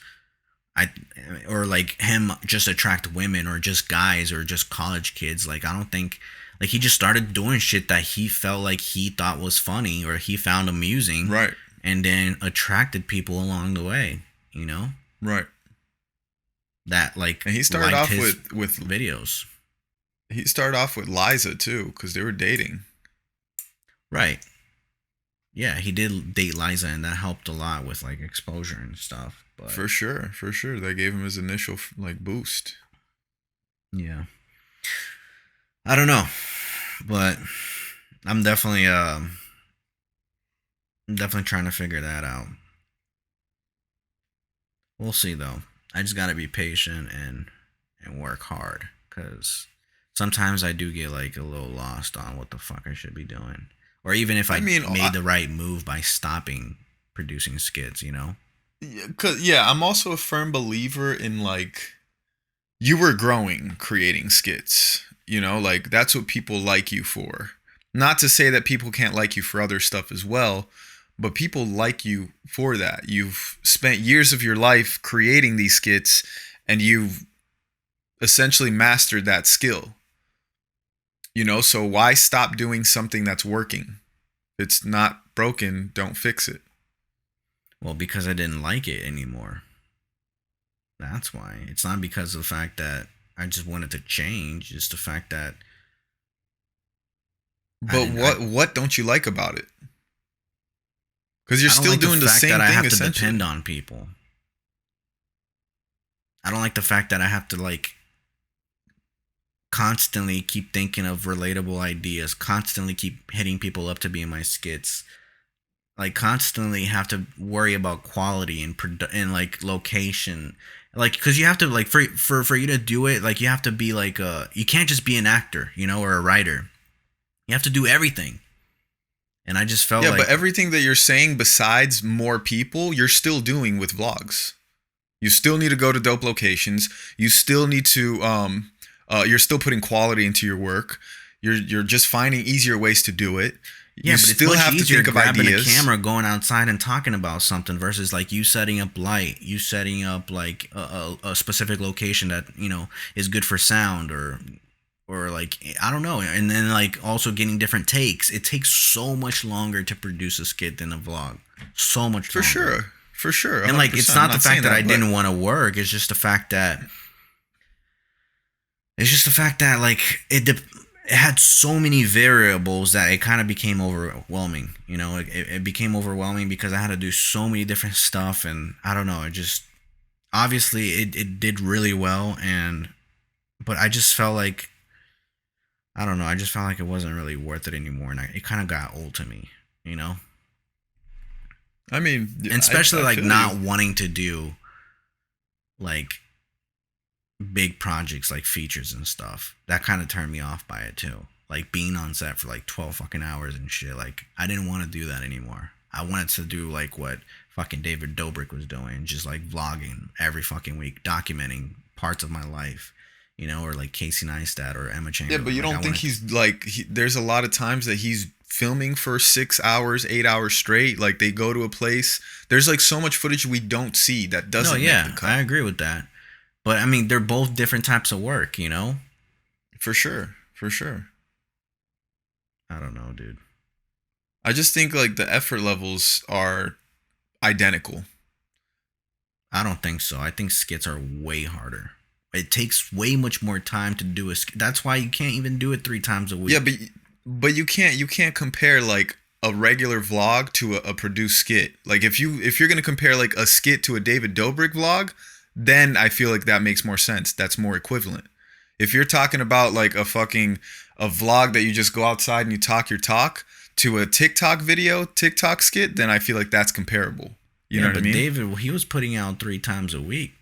Or like him just attract women or just guys or just college kids. Like I don't think, like he just started doing shit that he felt like he thought was funny or he found amusing, right? And then attracted people along the way, you know, right? That like, and he started off with videos. He started off with Liza too, because they were dating, right? Yeah, he did date Liza, and that helped a lot with like exposure and stuff. But for sure, that gave him his initial like boost. Yeah, I don't know, but I'm definitely trying to figure that out. We'll see though. I just gotta be patient and work hard, because sometimes I do get like a little lost on what the fuck I should be doing. Or even if I made the right move by stopping producing skits, you know? Yeah, I'm also a firm believer in like, you were growing creating skits, you know? Like that's what people like you for. Not to say that people can't like you for other stuff as well, but people like you for that. You've spent years of your life creating these skits and you've essentially mastered that skill. You know, so why stop doing something that's working? If it's not broken, don't fix it. Well, because I didn't like it anymore. That's why. It's not because of the fact that I just wanted to change. It's the fact that. But what don't you like about it? Because you're still doing the same thing. I have to depend on people. I don't like the fact that I have to like constantly keep thinking of relatable ideas, constantly keep hitting people up to be in my skits, like constantly have to worry about quality and like location, like because you have to like for you to do it, like you have to be like you can't just be an actor, you know, or a writer. You have to do everything. And I just felt like, but everything that you're saying besides more people, you're still doing with vlogs. You still need to go to dope locations. You still need to you're still putting quality into your work. You're just finding easier ways to do it. Yeah, You but it's still much have to easier think of grabbing a ideas. camera, going outside and talking about something versus like you setting up light, you setting up like a specific location that is good for sound or like I don't know, and then like also getting different takes. It takes so much longer to produce a skit than a vlog, so much For longer. sure. For sure. And like it's 100%. I'm not the not fact saying that I that, but didn't want to work. It's just the fact that like it had so many variables that it kind of became overwhelming. It became overwhelming because I had to do so many different stuff, and I don't know. It just obviously it did really well, but I just felt like I don't know. I just felt like it wasn't really worth it anymore, and it kind of got old to me. You know, I mean, and especially I like feel you. not wanting to do like big projects like features and stuff. That kind of turned me off by it too. Like being on set for like 12 fucking hours and shit. Like I didn't want to do that anymore. I wanted to do like what fucking David Dobrik was doing, just like vlogging every fucking week, documenting parts of my life, or like Casey Neistat or Emma Yeah, but Chamberlain. you Like I don't think wanted to, he's like there's a lot of times that he's filming for 6 hours, 8 hours straight. Like they go to a place. There's like so much footage we don't see that no, doesn't make the yeah, I cut. agree with that. But I mean, they're both different types of work. For sure. For sure. I don't know, dude. I just think like the effort levels are identical. I don't think so. I think skits are way harder. It takes way much more time to do a skit. That's why you can't even do it 3 times a Yeah, week. but you can't compare like a regular vlog to a produced skit. Like if you're gonna compare like a skit to a David Dobrik vlog, then I feel like that makes more sense. That's more equivalent. If you're talking about like a vlog that you just go outside and you talk your talk to a TikTok video, TikTok skit, then I feel like that's comparable. You Yeah, know what I but mean? David, he was putting out 3 times a week.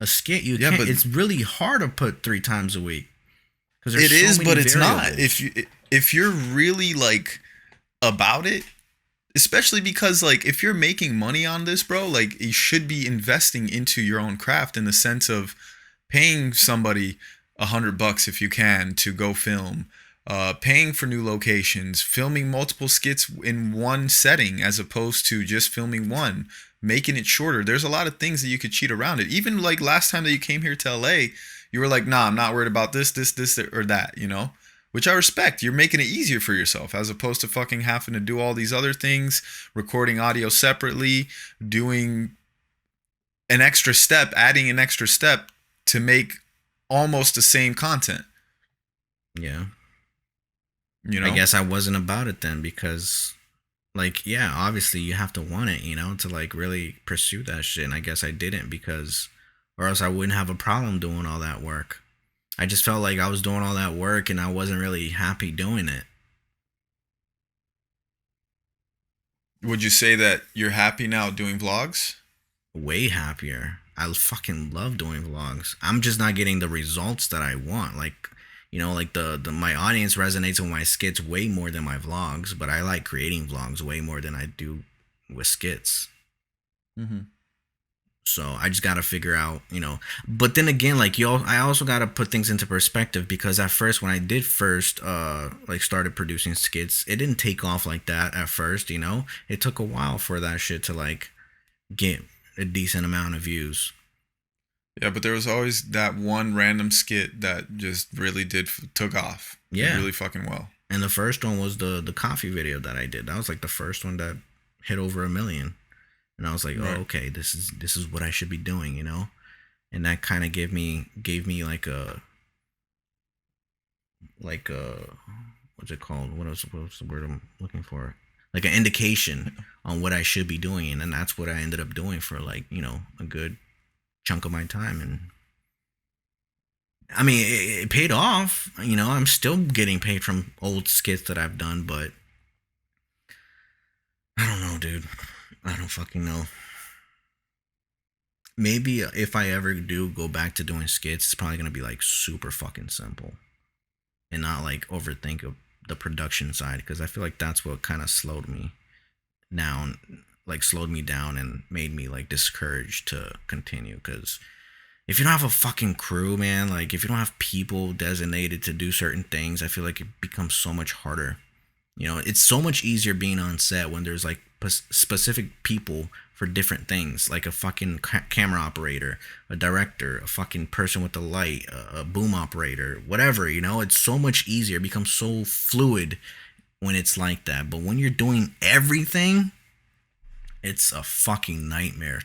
A skit, you Yeah, can't. but It's really hard to put 3 times a week because there's it so is, many but it's not. variables. If you're really like about it, especially because like if you're making money on this, bro, like you should be investing into your own craft in the sense of paying somebody $100 if you can to go film, paying for new locations, filming multiple skits in one setting as opposed to just filming one, making it shorter. There's a lot of things that you could cheat around it. Even like last time that you came here to LA, you were like, nah, I'm not worried about this, or that. Which I respect. You're making it easier for yourself as opposed to fucking having to do all these other things, recording audio separately, doing an extra step, adding an extra step to make almost the same content, Yeah, you I know? guess I wasn't about it then because, like, yeah, obviously you have to want it, to like really pursue that shit. And I guess I didn't because, or else I wouldn't have a problem doing all that work. I just felt like I was doing all that work and I wasn't really happy doing it. Would you say that you're happy now doing vlogs? Way happier. I fucking love doing vlogs. I'm just not getting the results that I want. Like, like the my audience resonates with my skits way more than my vlogs, but I like creating vlogs way more than I do with skits. Mm-hmm. So I just gotta figure out. But then again, like I also gotta put things into perspective because at first, when I did first, like started producing skits, it didn't take off like that at first. It took a while for that shit to like get a decent amount of views. Yeah, but there was always that one random skit that just really took off, did Yeah, really fucking well. and the first one was the coffee video that I did. That was like the first one that hit over 1 million, and I was like, oh, Right. okay, this is what I should be doing. And that kind of gave me like a what's it called? What's the word I'm looking for? Like an indication on what I should be doing, and then that's what I ended up doing for like a good chunk of my time. And I mean, it paid off. I'm still getting paid from old skits that I've done, but I don't know, dude. I don't fucking know. Maybe if I ever do go back to doing skits, it's probably gonna be like super fucking simple and not like overthink of the production side because I feel like that's what kind of slowed me down and made me like discouraged to continue because if you don't have a fucking crew, man, like if you don't have people designated to do certain things, I feel like it becomes so much harder You know, it's so much easier being on set when there's like specific people for different things, like a fucking camera operator, a director, a fucking person with the light, a boom operator, whatever. You know, it's so much easier. It becomes so fluid when it's like that. But when you're doing everything, it's a fucking nightmare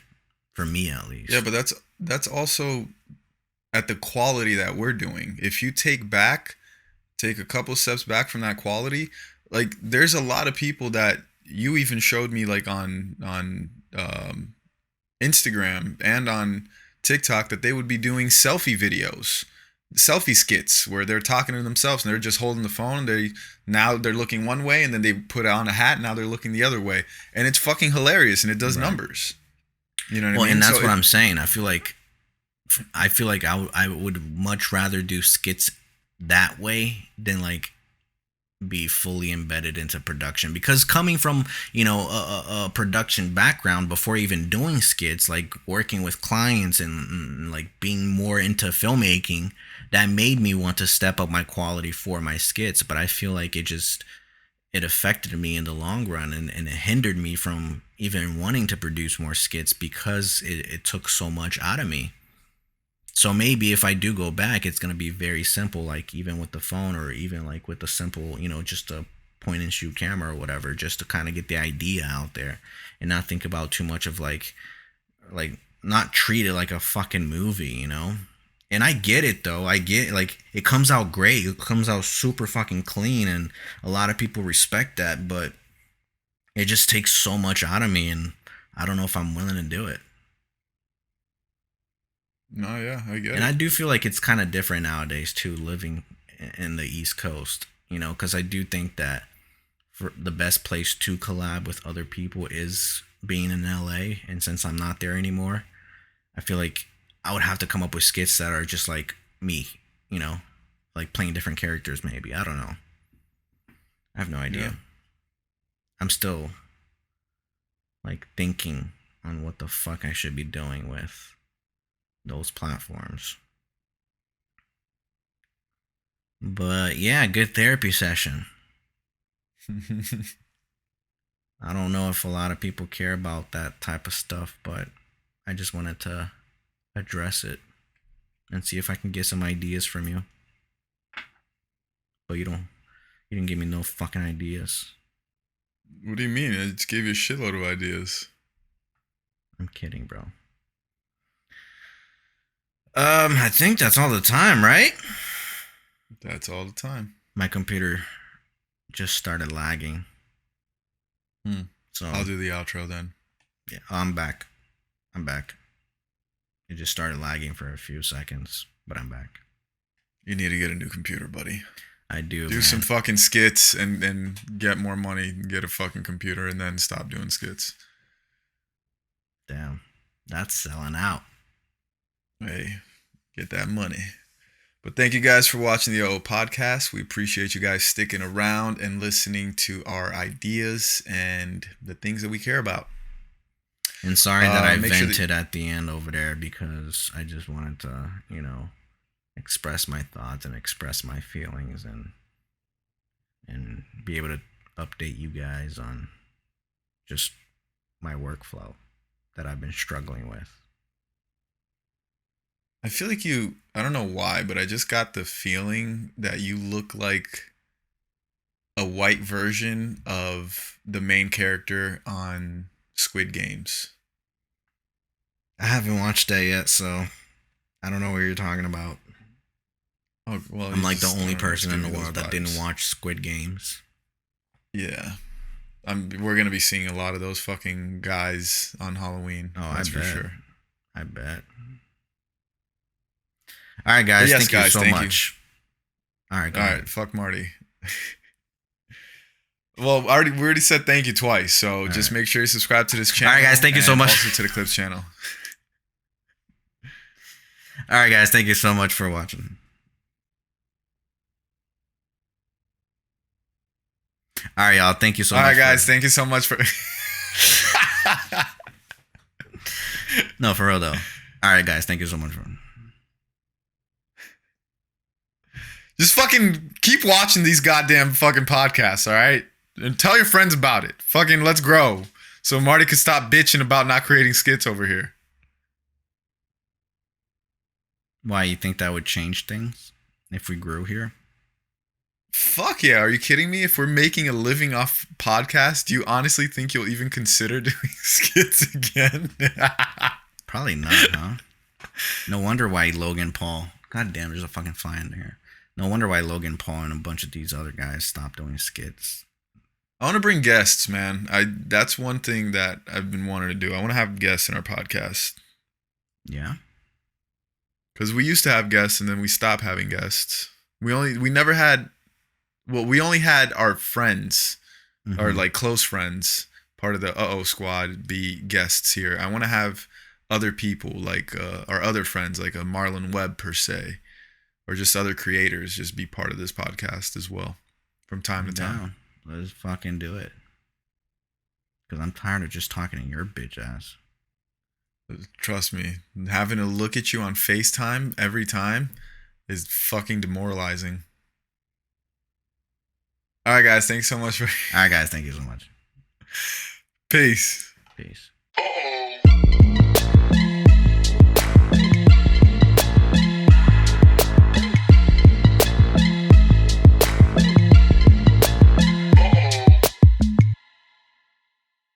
for me, at least. Yeah, but that's also at the quality that we're doing. If you take a couple steps back from that quality, like there's a lot of people that you even showed me like on Instagram and on TikTok that they would be doing selfie skits where they're talking to themselves and they're just holding the phone. Now they're looking one way and then they put on a hat. Now they're looking the other way, and it's fucking hilarious and it does numbers. You know what I mean? And that's what I'm saying. I feel like I would much rather do skits that way than like be fully embedded into production, because coming from, you know, a production background before even doing skits, like working with clients and like being more into filmmaking, that made me want to step up my quality for my skits. But I feel like it affected me in the long run, and it hindered me from even wanting to produce more skits because it took so much out of me. So maybe if I do go back, it's going to be very simple, like even with the phone or even like with the simple, you know, just a point and shoot camera or whatever, just to kind of get the idea out there and not think about too much of like not treat it like a fucking movie, you know? And I get it though. I get, like, it comes out great. It comes out super fucking clean, and a lot of people respect that, but it just takes so much out of me, and I don't know if I'm willing to do it. No, yeah, I get it. And I do feel like it's kind of different nowadays too, living in the East Coast, you know, because I do think that for the best place to collab with other people is being in LA. And since I'm not there anymore, I feel like I would have to come up with skits that are just like me, you know, like playing different characters maybe. I don't know. I have no idea. Yeah. I'm still like thinking on what the fuck I should be doing with those platforms. But yeah, good therapy session. I don't know if a lot of people care about that type of stuff, but I just wanted to address it and see if I can get some ideas from you. But you didn't give me no fucking ideas. What do you mean? I just gave you a shitload of ideas. I'm kidding, bro. I think that's all the time, right? That's all the time. My computer just started lagging. So I'll do the outro then. Yeah, I'm back. It just started lagging for a few seconds, but I'm back. You need to get a new computer, buddy. I do. Do some fucking skits and get more money, get a fucking computer, and then stop doing skits. Damn, that's selling out. Hey, get that money. But thank you guys for watching the UHO podcast. We appreciate you guys sticking around and listening to our ideas and the things that we care about. And sorry that I vented at the end over there, because I just wanted to, you know, express my thoughts and express my feelings and be able to update you guys on just my workflow that I've been struggling with. I feel like I don't know why, but I just got the feeling that you look like a white version of the main character on Squid Games. I haven't watched that yet, so I don't know what you're talking about. Oh, well, I'm like the only person in the world that didn't watch Squid Games. Yeah. We're going to be seeing a lot of those fucking guys on Halloween. Oh, that's for sure. I bet. All right, guys. Thank you so much. All right. Fuck Marty. Well, we already said thank you twice, so just make sure you subscribe to this channel. All right, guys. Thank you so much. Also to the Clips channel. All right, guys. Thank you so much for watching. All right, y'all. Thank you so much. All right, guys. Thank you so much for. No, for real though. All right, guys. Thank you so much for. Just fucking keep watching these goddamn fucking podcasts, all right? And tell your friends about it. Fucking let's grow. So Marty could stop bitching about not creating skits over here. Why, you think that would change things if we grew here? Fuck yeah, are you kidding me? If we're making a living off podcasts, do you honestly think you'll even consider doing skits again? Probably not, huh? No wonder why Logan Paul... God damn, there's a fucking fly in there. No wonder why Logan Paul and a bunch of these other guys stopped doing skits. I want to bring guests, man. That's one thing that I've been wanting to do. I want to have guests in our podcast. Yeah? Because we used to have guests and then we stopped having guests. We only had our friends, our like close friends, part of the squad, be guests here. I want to have other people, like our other friends, like a Marlon Webb per se, or just other creators, just be part of this podcast as well from time to time. Let's fucking do it. Because I'm tired of just talking to your bitch ass. Trust me, having to look at you on FaceTime every time is fucking demoralizing. All right, guys. Thanks so much for... All right, guys. Thank you so much. Peace. Peace.